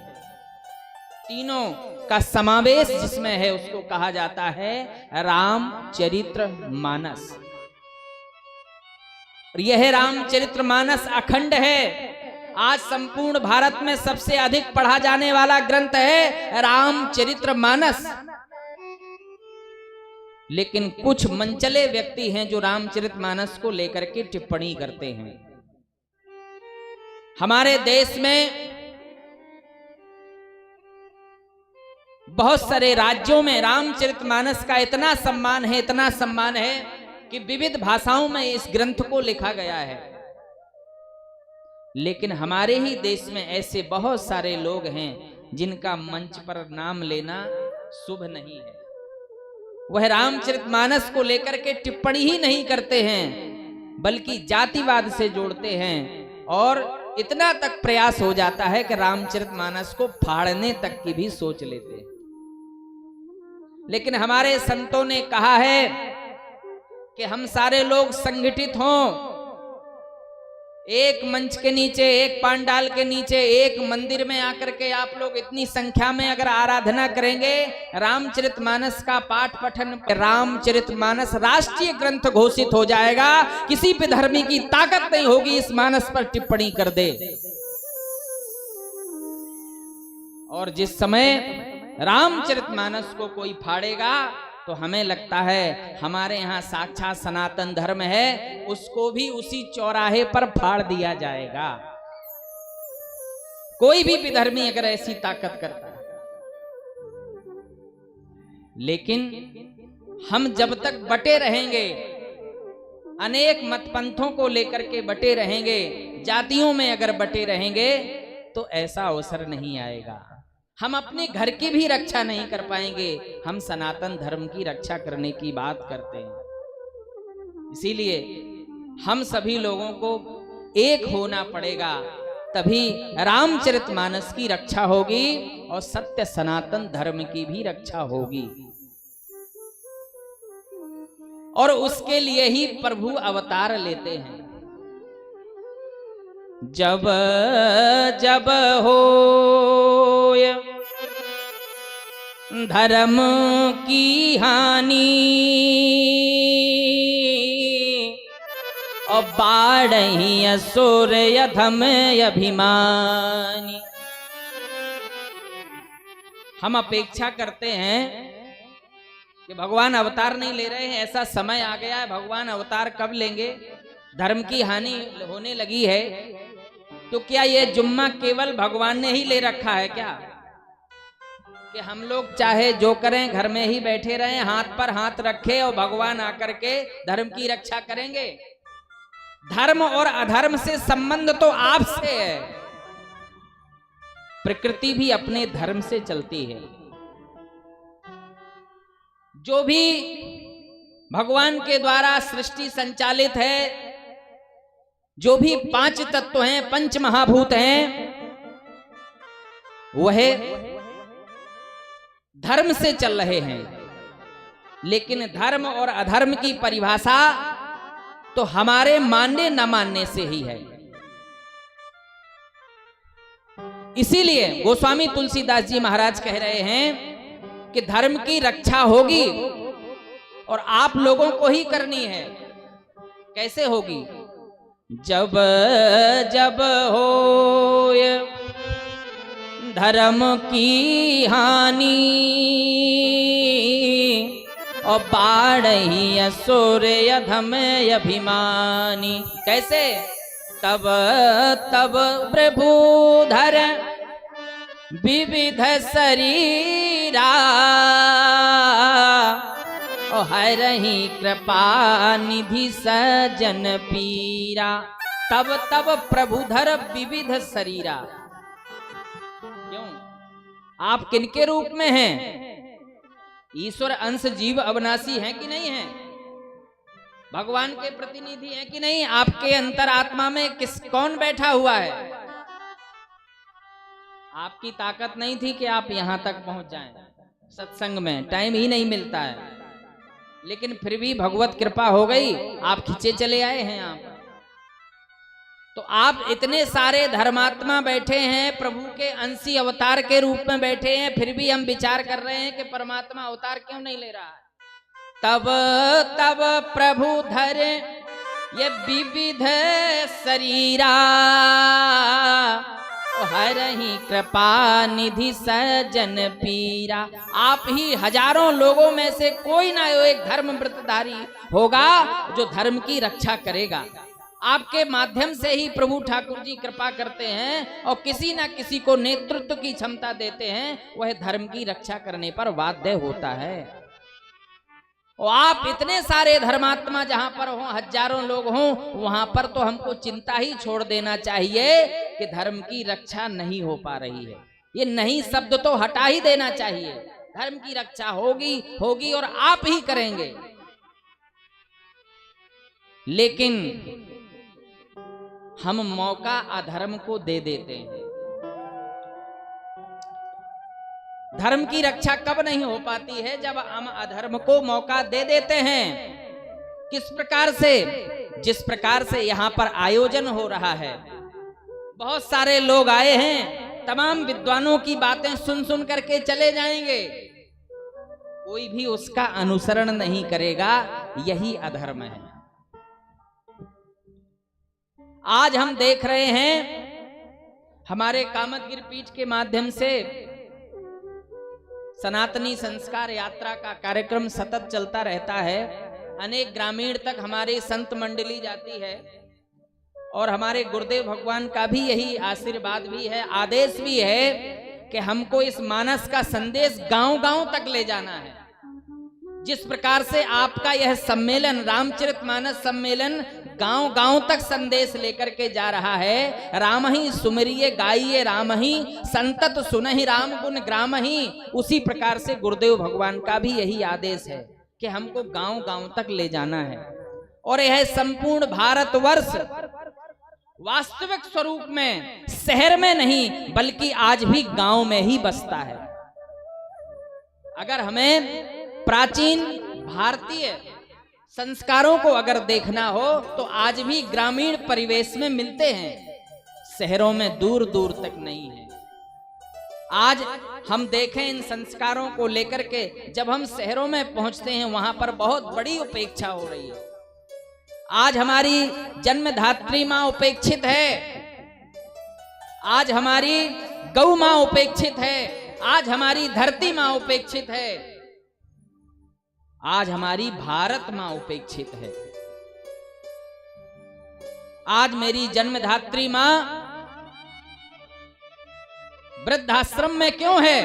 तीनों का समावेश जिसमें है उसको कहा जाता है राम चरित्र मानस। यह रामचरित्र मानस अखंड है। आज संपूर्ण भारत में सबसे अधिक पढ़ा जाने वाला ग्रंथ है रामचरित्र मानस। लेकिन कुछ मनचले व्यक्ति हैं जो रामचरित मानस को लेकर के टिप्पणी करते हैं। हमारे देश में बहुत सारे राज्यों में रामचरित मानस का इतना सम्मान है, इतना सम्मान है कि विविध भाषाओं में इस ग्रंथ को लिखा गया है। लेकिन हमारे ही देश में ऐसे बहुत सारे लोग हैं जिनका मंच पर नाम लेना शुभ नहीं है। वह रामचरितमानस को लेकर के टिप्पणी ही नहीं करते हैं, बल्कि जातिवाद से जोड़ते हैं और इतना तक प्रयास हो जाता है कि रामचरितमानस को फाड़ने तक की भी सोच लेते हैं। लेकिन हमारे संतों ने कहा है कि हम सारे लोग संगठित हों, एक मंच के नीचे, एक पांडाल के नीचे, एक मंदिर में आकर के आप लोग इतनी संख्या में अगर आराधना करेंगे, रामचरितमानस का पाठ पठन, रामचरितमानस राष्ट्रीय ग्रंथ घोषित हो जाएगा। किसी भी धर्मी की ताकत नहीं होगी इस मानस पर टिप्पणी कर दे। और जिस समय रामचरितमानस को कोई फाड़ेगा तो हमें लगता है हमारे यहाँ साक्षात सनातन धर्म है, उसको भी उसी चौराहे पर फाड़ दिया जाएगा। कोई भी विधर्मी अगर ऐसी ताकत करता है। लेकिन हम जब तक बटे रहेंगे, अनेक मतपंथों को लेकर के बटे रहेंगे, जातियों में अगर बटे रहेंगे, तो ऐसा अवसर नहीं आएगा। हम अपने घर की भी रक्षा नहीं कर पाएंगे। हम सनातन धर्म की रक्षा करने की बात करते हैं। इसीलिए हम सभी लोगों को एक होना पड़ेगा, तभी रामचरितमानस की रक्षा होगी और सत्य सनातन धर्म की भी रक्षा होगी। और उसके लिए ही प्रभु अवतार लेते हैं। जब जब हो धर्म की हानि और बाढ़ही असुर अधम अभिमानी। हम अपेक्षा करते हैं कि भगवान अवतार नहीं ले रहे हैं, ऐसा समय आ गया है, भगवान अवतार कब लेंगे? धर्म की हानि होने लगी है, तो क्या ये जुम्मा केवल भगवान ने ही ले रखा है क्या? कि हम लोग चाहे जो करें, घर में ही बैठे रहें, हाथ पर हाथ रखे और भगवान आकर के धर्म की रक्षा करेंगे? धर्म और अधर्म से संबंध तो आपसे है। प्रकृति भी अपने धर्म से चलती है। जो भी भगवान के द्वारा सृष्टि संचालित है, जो भी 5 तत्व हैं, 5 महाभूत हैं, वह धर्म से चल रहे हैं। लेकिन धर्म और अधर्म की परिभाषा तो हमारे मानने न मानने से ही है। इसीलिए गोस्वामी तुलसीदास जी महाराज कह रहे हैं कि धर्म की रक्षा होगी और आप लोगों को ही करनी है। कैसे होगी? जब जब हो धर्म की हानि और बाढ़ही असुर अधम अभिमानी। कैसे? तब तब प्रभुधर विविध शरीरा, और हरहि कृपा निधि सजन पीरा। तब तब प्रभुधर विविध शरीरा। क्यों? आप किनके रूप में हैं? ईश्वर अंश जीव अविनाशी हैं कि नहीं है? भगवान के प्रतिनिधि हैं कि नहीं? आपके अंतरात्मा में कौन बैठा हुआ है? आपकी ताकत नहीं थी कि आप यहां तक पहुंच जाएं। सत्संग में टाइम ही नहीं मिलता है, लेकिन फिर भी भगवत कृपा हो गई, आप खींचे चले आए हैं यहाँ पर। तो आप इतने सारे धर्मात्मा बैठे हैं, प्रभु के अंशी अवतार के रूप में बैठे हैं, फिर भी हम विचार कर रहे हैं कि परमात्मा अवतार क्यों नहीं ले रहा है। तब तब प्रभु धर ये विविध शरीरा, हरहि कृपा निधि सजन पीरा। आप ही हजारों लोगों में से कोई ना एक धर्मव्रतधारी होगा जो धर्म की रक्षा करेगा। आपके माध्यम से ही प्रभु ठाकुर जी कृपा करते हैं और किसी ना किसी को नेतृत्व की क्षमता देते हैं, वह धर्म की रक्षा करने पर बाध्य होता है। और आप इतने सारे धर्मात्मा जहां पर हों, हजारों लोग हों, वहां पर तो हमको चिंता ही छोड़ देना चाहिए कि धर्म की रक्षा नहीं हो पा रही है। ये नहीं शब्द तो हटा ही देना चाहिए। धर्म की रक्षा होगी होगी और आप ही करेंगे। लेकिन हम मौका अधर्म को दे देते हैं। धर्म की रक्षा कब नहीं हो पाती है? जब हम अधर्म को मौका दे देते हैं। किस प्रकार से? जिस प्रकार से यहाँ पर आयोजन हो रहा है, बहुत सारे लोग आए हैं, तमाम विद्वानों की बातें सुन सुन करके चले जाएंगे, कोई भी उसका अनुसरण नहीं करेगा। यही अधर्म है। आज हम देख रहे हैं हमारे कामतगिरी पीठ के माध्यम से सनातनी संस्कार यात्रा का कार्यक्रम सतत चलता रहता है। अनेक ग्रामीण तक हमारी संत मंडली जाती है और हमारे गुरुदेव भगवान का भी यही आशीर्वाद भी है, आदेश भी है कि हमको इस मानस का संदेश गांव-गांव तक ले जाना है। जिस प्रकार से आपका यह सम्मेलन, रामचरितमानस सम्मेलन, गांव-गांव तक संदेश लेकर के जा रहा है। राम ही सुमिरिये गाइये राम ही, संतत सुनहि राम गुण ग्राम ही। उसी प्रकार से गुरुदेव भगवान का भी यही आदेश है कि हमको गांव-गांव तक ले जाना है। और यह संपूर्ण भारतवर्ष वास्तविक स्वरूप में शहर में नहीं बल्कि आज भी गांव में ही बसता है। अगर हमें प्राचीन भारतीय संस्कारों को अगर देखना हो तो आज भी ग्रामीण परिवेश में मिलते हैं, शहरों में दूर दूर तक नहीं है। आज हम देखें इन संस्कारों को लेकर के, जब हम शहरों में पहुंचते हैं वहां पर बहुत बड़ी उपेक्षा हो रही है। आज हमारी जन्मधात्री मां उपेक्षित है, आज हमारी गौ मां उपेक्षित है, आज हमारी धरती मां उपेक्षित है, आज हमारी भारत मां उपेक्षित है। आज मेरी जन्मधात्री मां वृद्धाश्रम में क्यों है?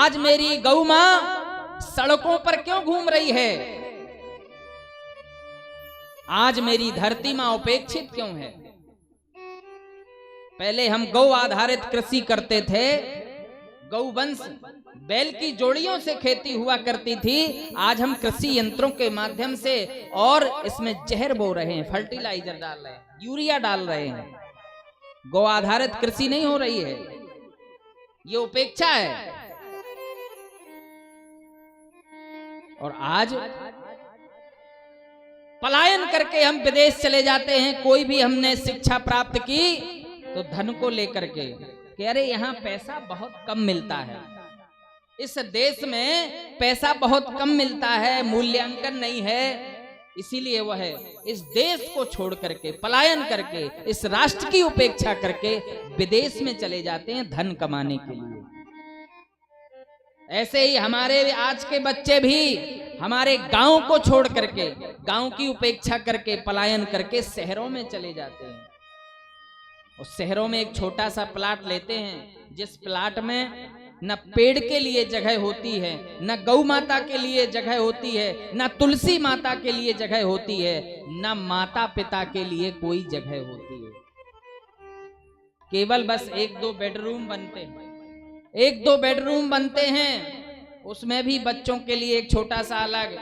आज मेरी गौ मां सड़कों पर क्यों घूम रही है? आज मेरी धरती मां उपेक्षित क्यों है? पहले हम गौ आधारित कृषि करते थे, गौवंश बैल की जोड़ियों से खेती हुआ करती थी। आज हम कृषि यंत्रों के माध्यम से और इसमें जहर बो रहे हैं, फर्टिलाइजर डाल रहे हैं, यूरिया डाल रहे हैं। गौ आधारित कृषि नहीं हो रही है, ये उपेक्षा है। और आज पलायन करके हम विदेश चले जाते हैं। कोई भी हमने शिक्षा प्राप्त की तो धन को लेकर के कह रहे यहाँ पैसा बहुत कम मिलता है, इस देश में पैसा बहुत कम मिलता है, मूल्यांकन नहीं है, इसीलिए वह इस देश को छोड़ करके पलायन करके इस राष्ट्र की उपेक्षा करके विदेश में चले जाते हैं धन कमाने के लिए। ऐसे ही हमारे आज के बच्चे भी हमारे गांव को छोड़ करके, गांव की उपेक्षा करके, पलायन करके शहरों में चले जाते हैं। और शहरों में एक छोटा सा प्लाट लेते हैं, जिस प्लाट में न पेड़ के लिए जगह होती है, न गौ माता के लिए जगह होती है, न तुलसी माता के लिए जगह होती है, न माता पिता के लिए कोई जगह होती है। केवल बस 1-2 बेडरूम बनते हैं, 1-2 बेडरूम बनते हैं। उसमें भी बच्चों के लिए एक छोटा सा अलग,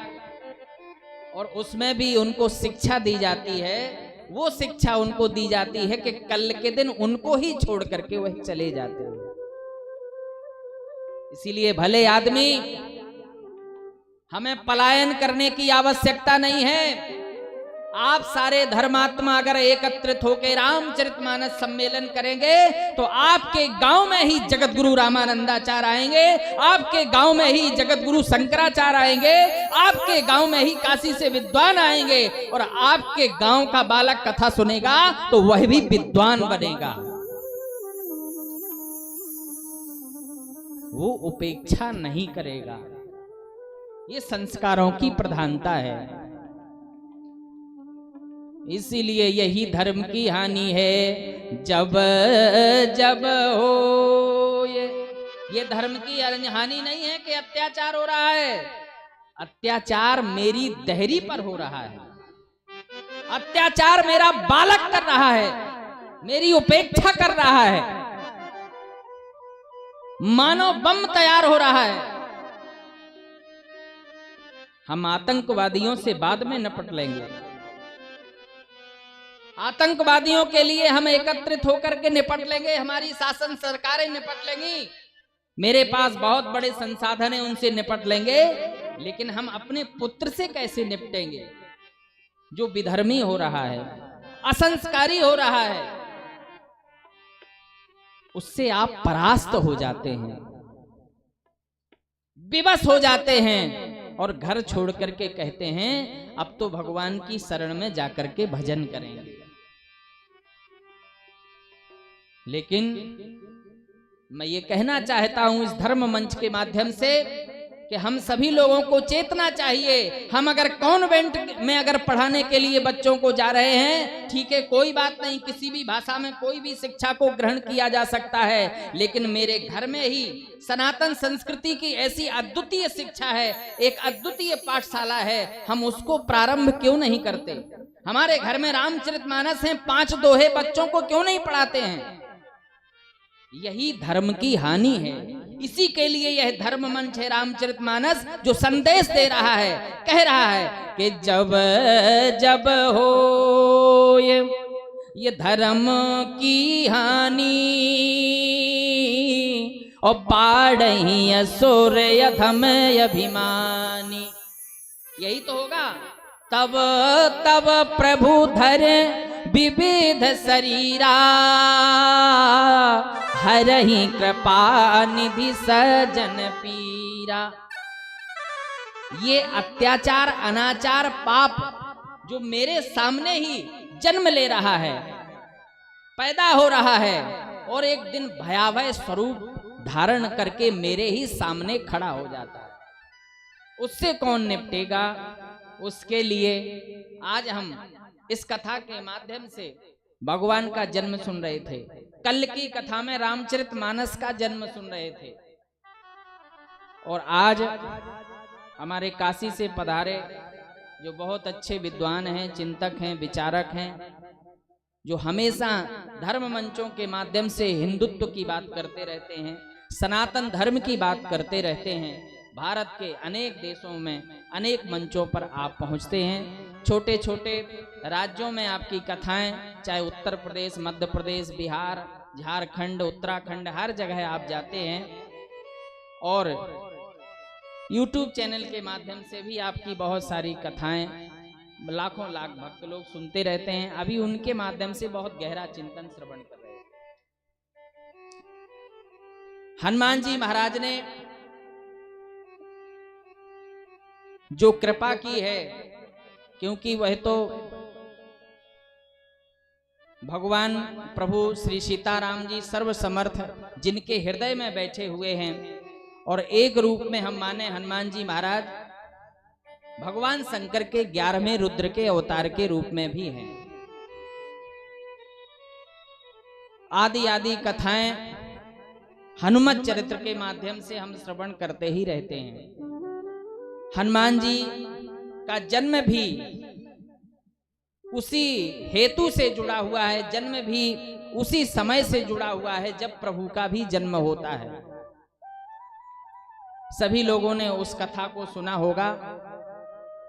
और उसमें भी उनको शिक्षा दी जाती है। वो शिक्षा उनको दी जाती है कि कल के दिन उनको ही छोड़ करके वह चले जाते हैं। इसीलिए भले आदमी, हमें पलायन करने की आवश्यकता नहीं है। आप सारे धर्मात्मा अगर एकत्रित होकर रामचरितमानस सम्मेलन करेंगे तो आपके गांव में ही जगत गुरु रामानंदाचार्य आएंगे, आपके गांव में ही जगत गुरु शंकराचार्य आएंगे, आपके गांव में ही काशी से विद्वान आएंगे, और आपके गांव का बालक कथा सुनेगा तो वह भी विद्वान बनेगा। वो उपेक्षा नहीं करेगा। ये संस्कारों की प्रधानता है। इसीलिए यही धर्म की हानि है। जब जब हो ये धर्म की हानि नहीं है कि अत्याचार हो रहा है। अत्याचार मेरी देहरी पर हो रहा है। अत्याचार मेरा बालक कर रहा है, मेरी उपेक्षा कर रहा है। मानव बम तैयार हो रहा है। हम आतंकवादियों से बाद में निपट लेंगे। आतंकवादियों के लिए हम एकत्रित होकर के निपट लेंगे, हमारी शासन सरकारें निपट लेंगी। मेरे पास बहुत बड़े संसाधन हैं, उनसे निपट लेंगे। लेकिन हम अपने पुत्र से कैसे निपटेंगे जो विधर्मी हो रहा है, असंस्कारी हो रहा है? उससे आप परास्त हो जाते हैं, विवश हो जाते हैं, और घर छोड़ करके कहते हैं अब तो भगवान की शरण में जाकर के भजन करेंगे। लेकिन मैं ये कहना चाहता हूं इस धर्म मंच के माध्यम से कि हम सभी लोगों को चेतना चाहिए। हम अगर कॉन्वेंट में अगर पढ़ाने के लिए बच्चों को जा रहे हैं, ठीक है, कोई बात नहीं, किसी भी भाषा में कोई भी शिक्षा को ग्रहण किया जा सकता है। लेकिन मेरे घर में ही सनातन संस्कृति की ऐसी अद्वितीय शिक्षा है, एक अद्वितीय पाठशाला है, हम उसको प्रारंभ क्यों नहीं करते? हमारे घर में रामचरितमानस हैं, 5 दोहे बच्चों को क्यों नहीं पढ़ाते हैं? यही धर्म की हानि है। इसी के लिए यह धर्म मंच है रामचरितमानस, जो संदेश दे रहा है, कह रहा है कि जब जब हो ये धर्म की हानि, और बाढ़ी असुर अधम अभिमानी। यही तो होगा। तब तब प्रभु धर विविध शरीरा, हरहि कृपा निधि सजन पीरा। ये अत्याचार, अनाचार, पाप जो मेरे सामने ही जन्म ले रहा है, पैदा हो रहा है, और एक दिन भयावह स्वरूप धारण करके मेरे ही सामने खड़ा हो जाता है, उससे कौन निपटेगा? उसके लिए आज हम इस कथा के माध्यम से भगवान का जन्म सुन रहे थे। कल की कथा में रामचरितमानस का जन्म सुन रहे थे, और आज हमारे काशी से पधारे जो बहुत अच्छे विद्वान हैं, चिंतक हैं, विचारक हैं, जो हमेशा धर्म मंचों के माध्यम से हिंदुत्व की बात करते रहते हैं, सनातन धर्म की बात करते रहते हैं। भारत के अनेक देशों में अनेक मंचों पर आप पहुंचते हैं। छोटे छोटे राज्यों में आपकी कथाएं, चाहे उत्तर प्रदेश, मध्य प्रदेश, बिहार, झारखंड, उत्तराखंड, हर जगह आप जाते हैं, और YouTube चैनल के माध्यम से भी आपकी बहुत सारी कथाएं लाखों लाख भक्त लोग सुनते रहते हैं। अभी उनके माध्यम से बहुत गहरा चिंतन श्रवण कर रहे हैं। हनुमान जी महाराज ने जो कृपा की है, क्योंकि वह तो भगवान प्रभु श्री सीताराम जी सर्वसमर्थ जिनके हृदय में बैठे हुए हैं, और एक रूप में हम माने हनुमान जी महाराज भगवान शंकर के 11वें रुद्र के अवतार के रूप में भी हैं। आदि आदि कथाएं हनुमत चरित्र के माध्यम से हम श्रवण करते ही रहते हैं। हनुमान जी का जन्म भी उसी हेतु से जुड़ा हुआ है, जन्म भी उसी समय से जुड़ा हुआ है जब प्रभु का भी जन्म होता है। सभी लोगों ने उस कथा को सुना होगा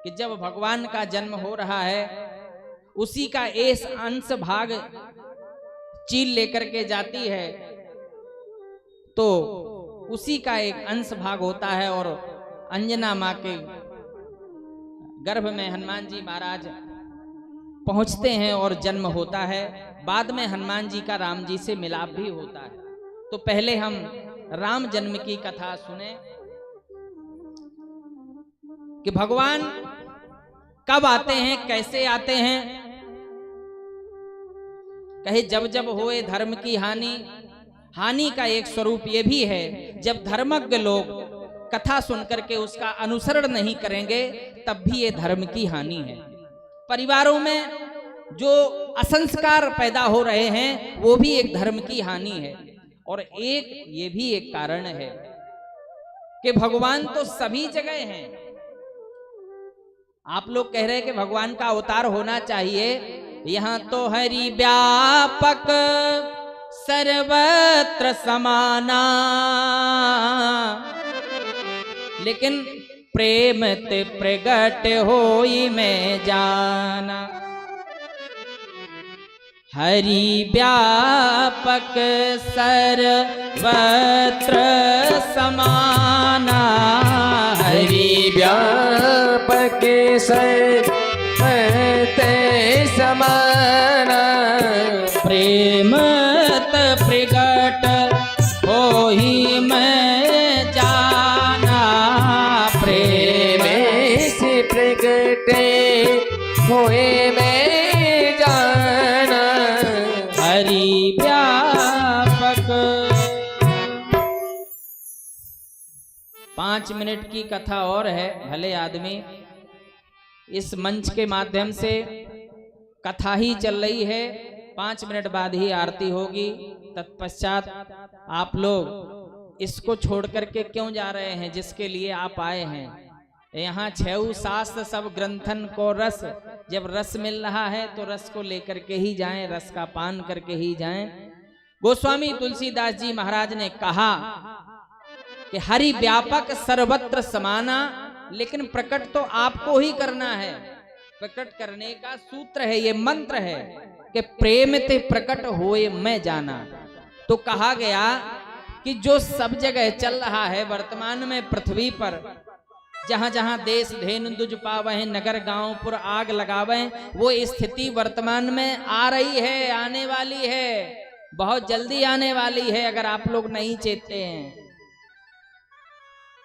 कि जब भगवान का जन्म हो रहा है उसी का एक अंश भाग चील लेकर के जाती है, तो उसी का एक अंश भाग होता है और अंजना माँ के गर्भ में हनुमान जी महाराज पहुंचते हैं और जन्म होता है। बाद में हनुमान जी का राम जी से मिलाप भी होता है। तो पहले हम राम जन्म की कथा सुने कि भगवान कब आते हैं, कैसे आते हैं। कहे जब जब होए धर्म की हानि, हानि का एक स्वरूप ये भी है जब धर्मज्ञ लोग कथा सुनकर के उसका अनुसरण नहीं करेंगे तब भी ये धर्म की हानि है। परिवारों में जो असंस्कार पैदा हो रहे हैं वो भी एक धर्म की हानि है। और एक ये भी एक कारण है कि भगवान तो सभी जगह हैं। आप लोग कह रहे हैं कि भगवान का अवतार होना चाहिए, यहाँ तो हरि व्यापक सर्वत्र समाना, लेकिन प्रेम ते प्रगट होई में जाना। हरि व्यापक सर्वत्र समाना, हरि व्यापक सर्वत्र समाना, प्रेम ते प्रगट होई में जाना। प्रेम से प्रगटे होए में जाना। हरि व्यापक। 5 मिनट की कथा और है। भले आदमी इस मंच के माध्यम से कथा ही चल रही है, 5 मिनट बाद ही आरती होगी। तत्पश्चात आप लोग इसको छोड़ करके क्यों जा रहे हैं जिसके लिए आप आए हैं। यहाँ 6 शास्त्र सब ग्रंथन को रस, जब रस मिल रहा है तो रस को लेकर के ही जाएं, रस का पान करके ही जाएं। गोस्वामी तुलसीदास जी महाराज ने कहा कि हरि व्यापक सर्वत्र समाना, लेकिन प्रकट तो आपको ही करना है। प्रकट करने का सूत्र है, ये मंत्र है कि प्रेम ते प्रकट होए मैं जाना। तो कहा गया कि जो सब जगह चल रहा है वर्तमान में पृथ्वी पर, जहां जहां देश धेनु दुज पावे, नगर गांव पुर आग लगावे, वो स्थिति वर्तमान में आ रही है, आने वाली है, बहुत जल्दी आने वाली है। अगर आप लोग नहीं चेतते हैं,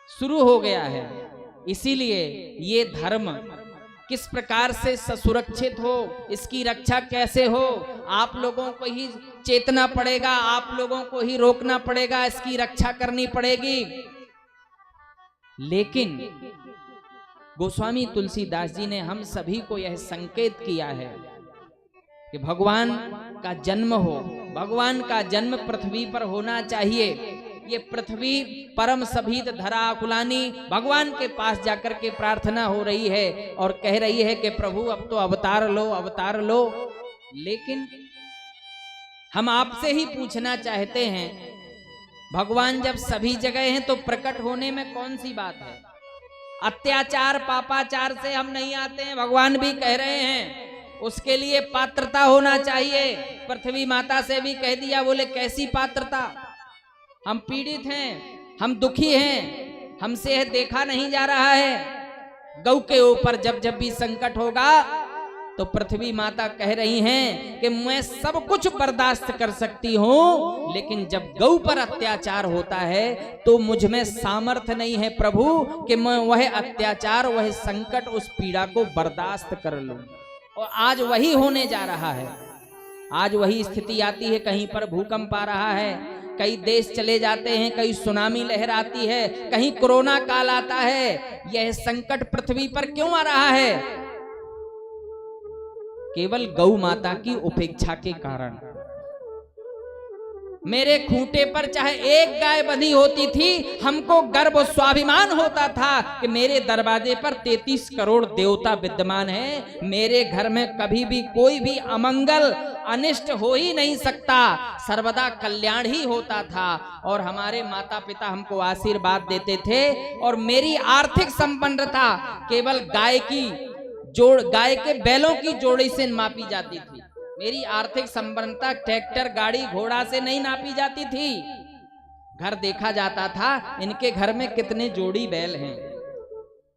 शुरू हो गया है। इसीलिए ये धर्म किस प्रकार से सुरक्षित हो, इसकी रक्षा कैसे हो, आप लोगों को ही चेतना पड़ेगा, आप लोगों को ही रोकना पड़ेगा, इसकी रक्षा करनी पड़ेगी। लेकिन गोस्वामी तुलसीदास जी ने हम सभी को यह संकेत किया है कि भगवान का जन्म हो, भगवान का जन्म पृथ्वी पर होना चाहिए। ये पृथ्वी परम सभीत धरा कुलानी भगवान के पास जाकर के प्रार्थना हो रही है और कह रही है कि प्रभु अब तो अवतार लो, अवतार लो। लेकिन हम आपसे ही पूछना चाहते हैं, भगवान जब सभी जगह हैं तो प्रकट होने में कौन सी बात है। अत्याचार पापाचार से हम नहीं आते हैं, भगवान भी कह रहे हैं उसके लिए पात्रता होना चाहिए। पृथ्वी माता से भी कह दिया, बोले कैसी पात्रता, हम पीड़ित हैं, हम दुखी हैं, हमसे यह देखा नहीं जा रहा है। गौ के ऊपर जब जब भी संकट होगा तो पृथ्वी माता कह रही हैं कि मैं सब कुछ बर्दाश्त कर सकती हूं, लेकिन जब गौ पर अत्याचार होता है तो मुझ में सामर्थ्य नहीं है प्रभु कि मैं वह अत्याचार, वह संकट, उस पीड़ा को बर्दाश्त कर लूं। और आज वही होने जा रहा है, आज वही स्थिति आती है। कहीं पर भूकंप आ रहा है, कई देश चले जाते हैं, कहीं सुनामी लहर आती है, कहीं कोरोना काल आता है। यह संकट पृथ्वी पर क्यों आ रहा है? केवल गौ माता की उपेक्षा के कारण। मेरे खूंटे पर चाहे एक गाय बंधी होती थी, हमको गर्व और स्वाभिमान होता था कि मेरे दरवाजे पर 33 करोड़ देवता विद्यमान है। मेरे घर में कभी भी कोई भी अमंगल अनिष्ट हो ही नहीं सकता, सर्वदा कल्याण ही होता था। और हमारे माता पिता हमको आशीर्वाद देते थे। और मेरी आर्थिक संपन्नता केवल गाय के बैलों की जोड़ी से मापी जाती थी। मेरी आर्थिक संपन्नता ट्रैक्टर, गाड़ी, घोड़ा से नहीं नापी जाती थी। घर देखा जाता था, इनके घर में कितने जोड़ी बैल हैं,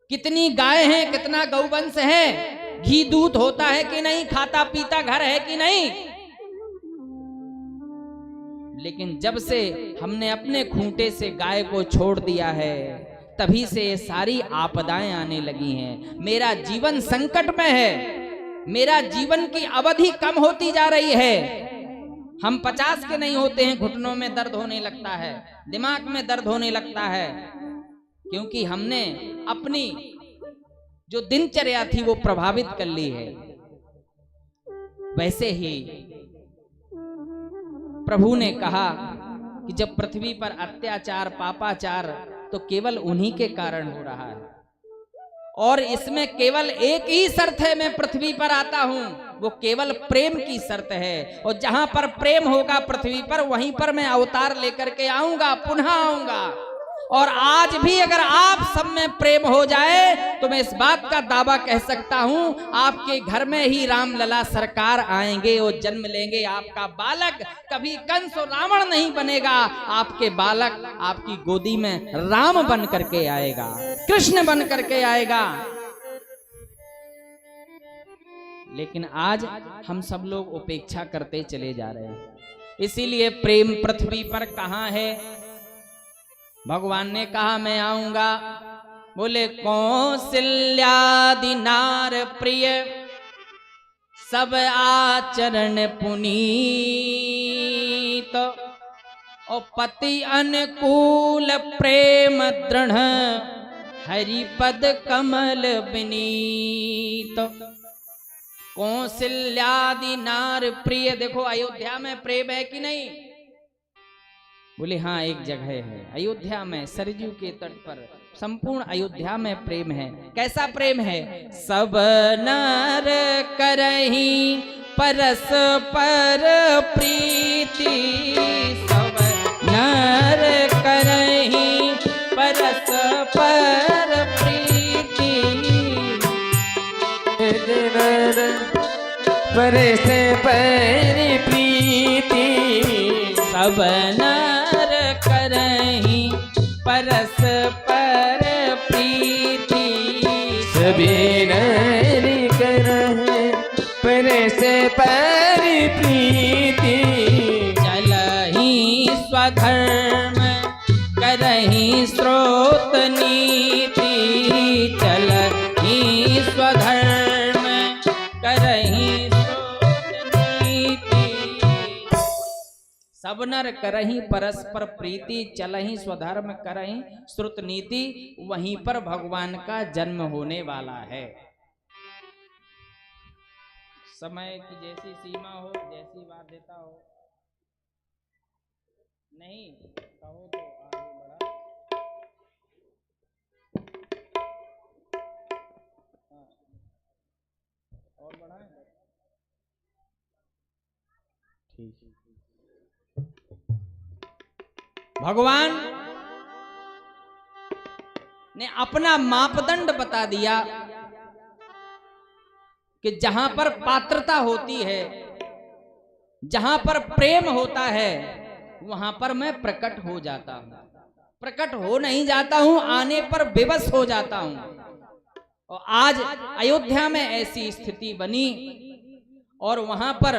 कितनी गाय हैं, कितना गौवंश है, घी दूध होता है कि नहीं, खाता पीता घर है कि नहीं। लेकिन जब से हमने अपने खूंटे से गाय को छोड़ दिया है, तभी से ये सारी आपदाएं आने लगी हैं। मेरा जीवन संकट में है, मेरा जीवन की अवधि कम होती जा रही है। हम 50 के नहीं होते हैं, घुटनों में दर्द होने लगता है, दिमाग में दर्द होने लगता है, क्योंकि हमने अपनी जो दिनचर्या थी वो प्रभावित कर ली है। वैसे ही प्रभु ने कहा कि जब पृथ्वी पर अत्याचार, पापाचार तो केवल उन्हीं के कारण हो रहा है, और इसमें केवल एक ही शर्त है, मैं पृथ्वी पर आता हूं, वो केवल प्रेम की शर्त है। और जहां पर प्रेम होगा पृथ्वी पर, वहीं पर मैं अवतार लेकर के आऊंगा, पुनः आऊंगा। और आज भी अगर आप सब में प्रेम हो जाए तो मैं इस बात का दावा कह सकता हूं, आपके घर में ही राम लला सरकार आएंगे और जन्म लेंगे। आपका बालक कभी कंस और रावण नहीं बनेगा, आपके बालक आपकी गोदी में राम बन करके आएगा, कृष्ण बन करके आएगा। लेकिन आज हम सब लोग उपेक्षा करते चले जा रहे हैं। इसीलिए प्रेम पृथ्वी पर कहां है? भगवान ने कहा मैं आऊंगा, बोले कौशल्यादि नार प्रिय सब आचरण पुनीत, और पति अनुकूल प्रेम दृढ़ हरिपद कमल विनीत। कौशल्यादि नार प्रिय, देखो अयोध्या में प्रेम है कि नहीं? बोले हाँ, एक जगह है अयोध्या में, सरयू के तट पर संपूर्ण अयोध्या में प्रेम है। कैसा प्रेम है? सब नर करही परस्पर प्रीति, सब नर करही परस्पर प्रीति, परस्पर प्रीति, सब नर करही परस्पर प्रीति, सभी नर करहि परस्पर प्रीति, चलहि स्वधर्म करहि स्रोत नीति, चलहि स्वधर्म करहि स्रोत नीति। सब नर करहि परस्पर प्रीति, चलहि स्वधर्म करहि श्रुत नीति। वहीं पर भगवान का जन्म होने वाला है। समय की जैसी सीमा हो, जैसी बाध्यता हो, नहीं कहो तो आगे बढ़ा। हाँ, और बढ़ाएं? ठीक। भगवान ने अपना मापदंड बता दिया कि जहां पर पात्रता होती है, जहां पर प्रेम होता है, वहां पर मैं प्रकट हो जाता हूं। प्रकट हो नहीं जाता हूं, आने पर विवश हो जाता हूं। और आज अयोध्या में ऐसी स्थिति बनी और वहां पर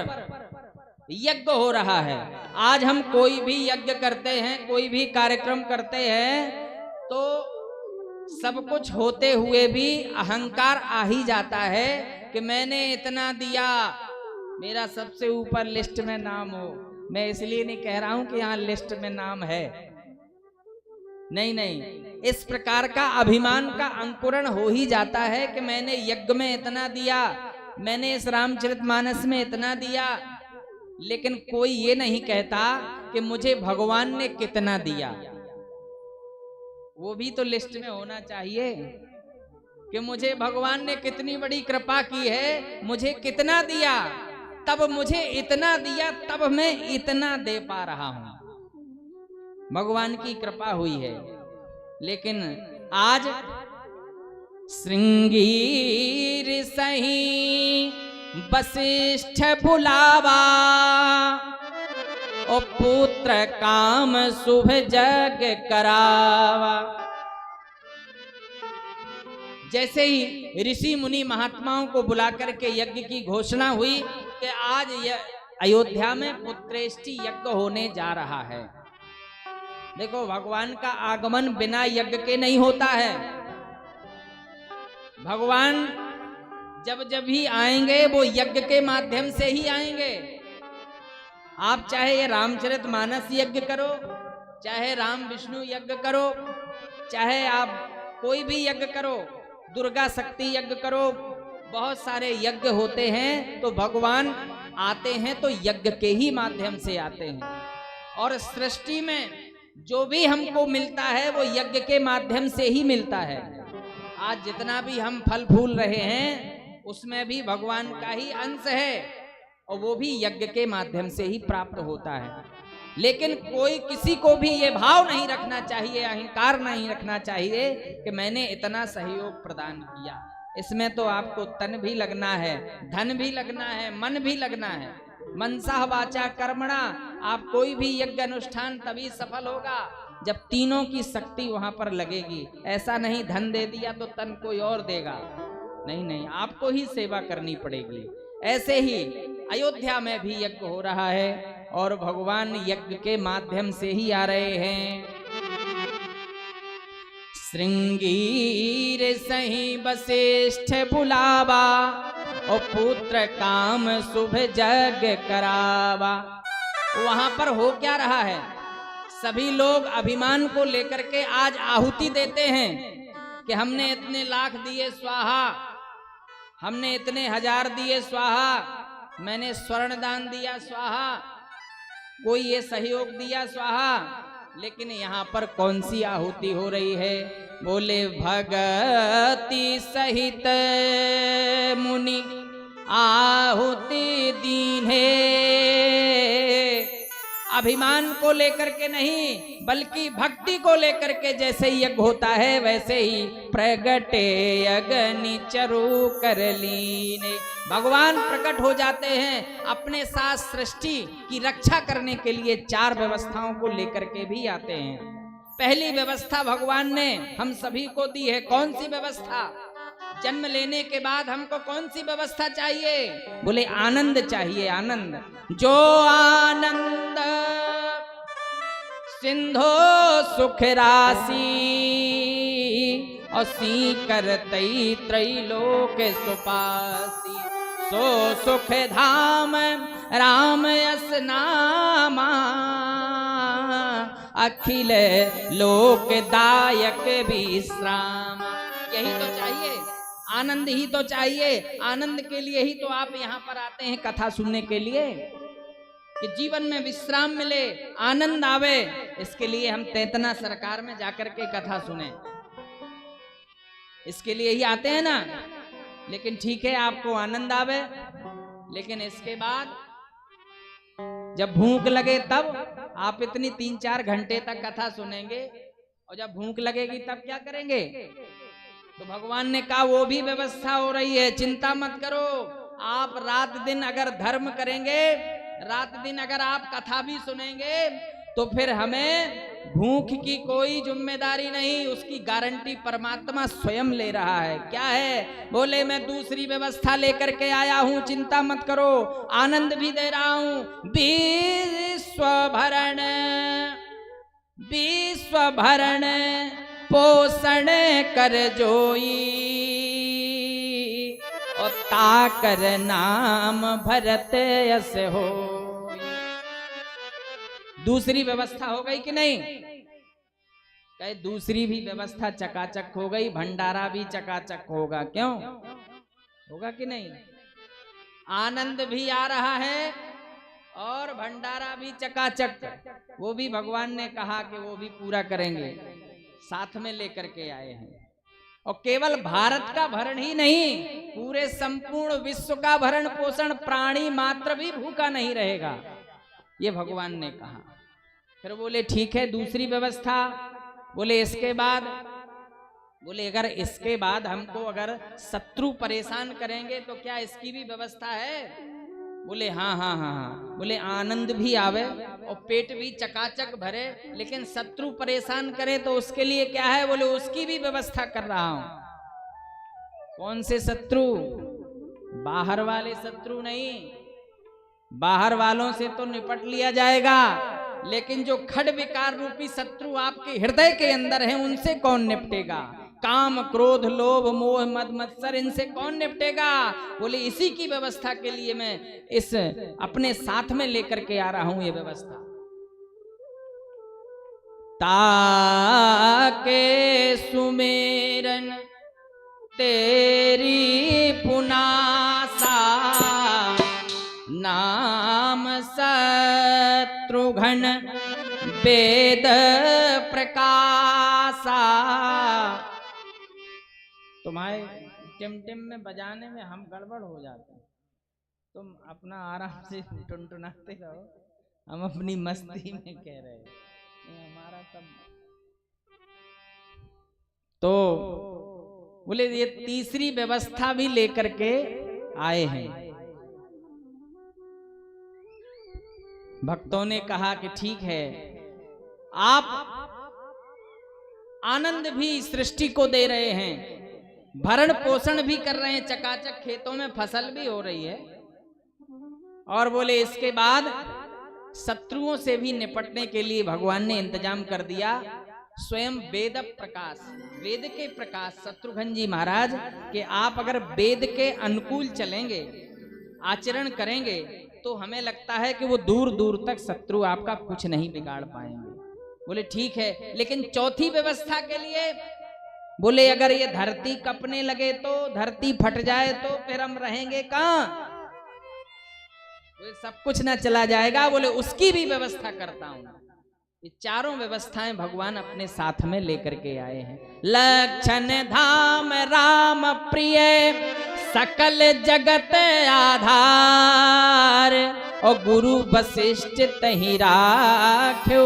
यज्ञ हो रहा है। आज हम कोई भी यज्ञ करते हैं, कोई भी कार्यक्रम करते हैं, तो सब कुछ होते हुए भी अहंकार आ ही जाता है कि मैंने इतना दिया, मेरा सबसे ऊपर लिस्ट में नाम हो, मैं इसलिए नहीं कह रहा हूं कि यहाँ लिस्ट में नाम है, नहीं नहीं, इस प्रकार का अभिमान का अंकुरण हो ही जाता है कि मैंने यज्ञ में इतना दिया, मैंने इस रामचरितमानस में इतना दिया, लेकिन कोई ये नहीं कहता कि मुझे भगवान ने कितना दिया। वो भी तो लिस्ट में होना चाहिए कि मुझे भगवान ने कितनी बड़ी कृपा की है, मुझे कितना दिया, तब मुझे इतना दिया, तब मैं इतना दे पा रहा हूं, भगवान की कृपा हुई है। लेकिन आज श्रृंगीर सही वशिष्ठ बुलावा, ओ पुत्र काम शुभ जग करावा। जैसे ही ऋषि मुनि महात्माओं को बुला करके यज्ञ की घोषणा हुई कि आज अयोध्या में पुत्रेष्टि यज्ञ होने जा रहा है। देखो, भगवान का आगमन बिना यज्ञ के नहीं होता है। भगवान जब जब भी आएंगे वो यज्ञ के माध्यम से ही आएंगे। आप चाहे ये रामचरितमानस यज्ञ करो, चाहे राम विष्णु यज्ञ करो, चाहे आप कोई भी यज्ञ करो, दुर्गा शक्ति यज्ञ करो, बहुत सारे यज्ञ होते हैं, तो भगवान आते हैं तो यज्ञ के ही माध्यम से आते हैं। और सृष्टि में जो भी हमको मिलता है वो यज्ञ के माध्यम से ही मिलता है। आज जितना भी हम फल फूल रहे हैं उसमें भी भगवान का ही अंश है, और वो भी यज्ञ के माध्यम से ही प्राप्त होता है। लेकिन कोई किसी को भी ये भाव नहीं रखना चाहिए, अहंकार नहीं रखना चाहिए कि मैंने इतना सहयोग प्रदान किया। इसमें तो आपको तन भी लगना है, धन भी लगना है, मन भी लगना है। मनसा वाचा कर्मणा, आप कोई भी यज्ञ अनुष्ठान तभी सफल होगा जब तीनों की शक्ति वहां पर लगेगी। ऐसा नहीं धन दे दिया तो तन कोई और देगा, नहीं नहीं, आपको ही सेवा करनी पड़ेगी। ऐसे ही अयोध्या में भी यज्ञ हो रहा है और भगवान यज्ञ के माध्यम से ही आ रहे हैं। श्रृंगीर सही वशिष्ठ बुलावा, और पुत्र काम शुभ जग करावा। वहां पर हो क्या रहा है, सभी लोग अभिमान को लेकर के आज आहुति देते हैं कि हमने इतने लाख दिए स्वाहा, हमने इतने हजार दिए स्वाहा, मैंने स्वर्ण दान दिया स्वाहा, कोई ये सहयोग दिया स्वाहा। लेकिन यहाँ पर कौन सी आहुति हो रही है? बोले भगति सहित मुनि आहुति दीन्हे। अभिमान को लेकर के नहीं बल्कि भक्ति को लेकर के जैसे यज्ञ होता है वैसे ही प्रगटे अग्नि चरु कर लीने। भगवान प्रकट हो जाते हैं अपने साथ सृष्टि की रक्षा करने के लिए। चार व्यवस्थाओं को लेकर के भी आते हैं। पहली व्यवस्था भगवान ने हम सभी को दी है। कौन सी व्यवस्था? जन्म लेने के बाद हमको कौन सी व्यवस्था चाहिए? बोले आनंद चाहिए, आनंद। जो आनंद सिंधो सुख राशि, और सी करतई त्रैलोक सुपासी। सो सुख धाम राम यस नामा, अखिल लोकदायक विश्राम। यही तो चाहिए, आनंद ही तो चाहिए। आनंद के लिए ही तो आप यहाँ पर आते हैं कथा सुनने के लिए, कि जीवन में विश्राम मिले, आनंद आवे। इसके लिए हम तैतना सरकार में जाकर के कथा सुने, इसके लिए ही आते हैं ना। लेकिन ठीक है, आपको आनंद आवे, लेकिन इसके बाद जब भूख लगे तब आप इतनी 3-4 घंटे तक कथा सुनेंगे, और जब भूख लगेगी तब क्या करेंगे? तो भगवान ने कहा वो भी व्यवस्था हो रही है, चिंता मत करो। आप रात दिन अगर धर्म करेंगे, रात दिन अगर आप कथा भी सुनेंगे, तो फिर हमें भूख की कोई जिम्मेदारी नहीं, उसकी गारंटी परमात्मा स्वयं ले रहा है। क्या है? बोले मैं दूसरी व्यवस्था लेकर के आया हूं, चिंता मत करो, आनंद भी दे रहा हूं। विश्व भरण पोषण कर जोई, और ताकर नाम भरत यस हो। दूसरी व्यवस्था हो गई कि नहीं? कहे दूसरी भी व्यवस्था चकाचक हो गई, भंडारा भी चकाचक होगा। क्यों होगा कि नहीं? आनंद भी आ रहा है और भंडारा भी चकाचक। वो भी भगवान ने कहा कि वो भी पूरा करेंगे, साथ में लेकर के आए हैं। और केवल भारत का भरण ही नहीं, पूरे संपूर्ण विश्व का भरण पोषण, प्राणी मात्र भी भूखा नहीं रहेगा, ये भगवान ने कहा। फिर बोले ठीक है, दूसरी व्यवस्था। बोले इसके बाद? बोले अगर इसके बाद हमको अगर शत्रु परेशान करेंगे तो क्या इसकी भी व्यवस्था है? बोले हाँ हाँ हाँ हाँ। बोले आनंद भी आवे और पेट भी चकाचक भरे, लेकिन शत्रु परेशान करे तो उसके लिए क्या है? बोले उसकी भी व्यवस्था कर रहा हूं। कौन से शत्रु? बाहर वाले शत्रु नहीं, बाहर वालों से तो निपट लिया जाएगा, लेकिन जो खड विकार रूपी शत्रु आपके हृदय के अंदर हैं, उनसे कौन निपटेगा? काम, क्रोध, लोभ, मोह, मद, मत्सर, इनसे कौन निपटेगा? बोले इसी की व्यवस्था के लिए मैं इस अपने साथ में लेकर के आ रहा हूं ये व्यवस्था। ताके सुमेरन तेरी पुनासा, नाम शत्रुघ्न वेद प्रकाशा। तुम्हारे टिमटिम में बजाने में हम गड़बड़ हो जाते हैं, तुम अपना आराम से टुनटुनाते रहो, हम अपनी मस्ती में कह रहे हैं, ये हमारा सब। तो बोले ये तीसरी व्यवस्था भी लेकर के आए हैं। भक्तों ने कहा कि ठीक है, आप आनंद भी सृष्टि को दे रहे हैं, भरण पोषण भी कर रहे हैं, चकाचक खेतों में फसल भी हो रही है, और बोले इसके बाद शत्रुओं से भी निपटने के लिए भगवान ने इंतजाम कर दिया। स्वयं वेद प्रकाश, वेद के प्रकाश शत्रुघ्न जी महाराज कि आप अगर वेद के अनुकूल चलेंगे, आचरण करेंगे, तो हमें लगता है कि वो दूर दूर तक शत्रु आपका कुछ नहीं बिगाड़ पाएंगे। बोले ठीक है, लेकिन चौथी व्यवस्था के लिए बोले अगर ये धरती कपने लगे तो, धरती फट जाए तो फिर हम रहेंगे कहां? बोले सब कुछ ना चला जाएगा, बोले उसकी भी व्यवस्था करता हूं। ये चारों व्यवस्थाएं भगवान अपने साथ में लेकर के आए हैं। लक्षण धाम राम प्रिय सकल जगत आधार, और गुरु वशिष्ठ तहि राख्यो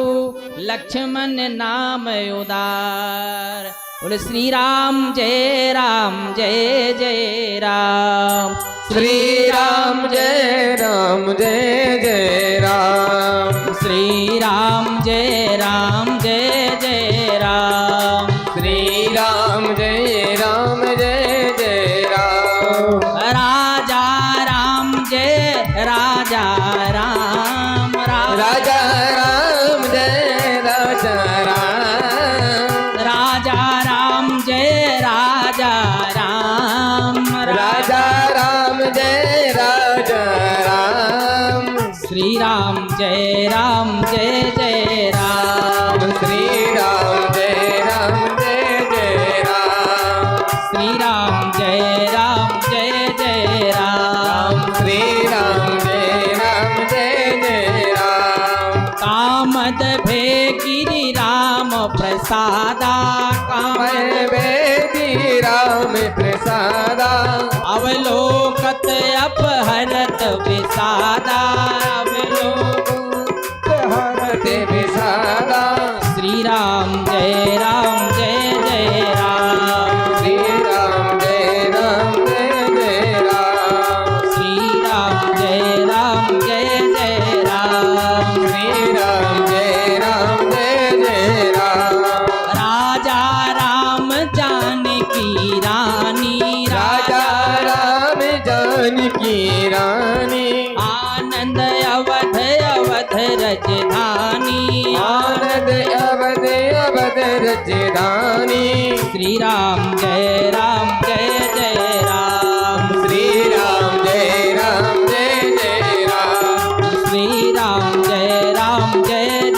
लक्ष्मण नाम उदार। बोले श्री राम जय राम जय जय राम, श्री राम जय राम जय जय राम, श्री राम जय राम जय जय राम, श्री राम जय राम जय जय राम, राजा राम जय राजा राम, राजा राम जय राजा राम, राजा राम जय राजा राम, राजा राम जय राजा राम, श्री राम जय जय राम, श्री राम जय जय राम, श्री राम जय जय राम, श्री राम जय जय राम, कामद भे गिरि राम प्रसादा, कामद बेदी राम प्रसादा, अवलोकत अपहरत विषादा, अवलोकत हरत विषादा, श्री राम जय जय राम, श्री राम जय जय राम, श्री राम जय जय राम, श्री राम जय जय राम, राजा राम जानकी रानी, राजा राम जानकी रानी, आनंद अवध रजधानी, आनंद अवध रजधानी, श्री राम जय जय राम, श्री राम जय जय राम, श्री राम जय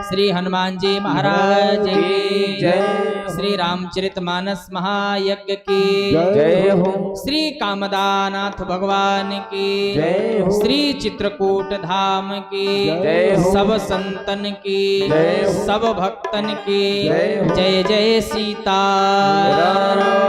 श्री हनुमान जी महाराज की जय। श्री रामचरितमानस महायज्ञ की जय हो। श्री कामदानाथ भगवान की जय हो। श्री चित्रकूट धाम की जय हो। सब संतन की जय हो। सब भक्तन की जय हो। जय जय सीताराम।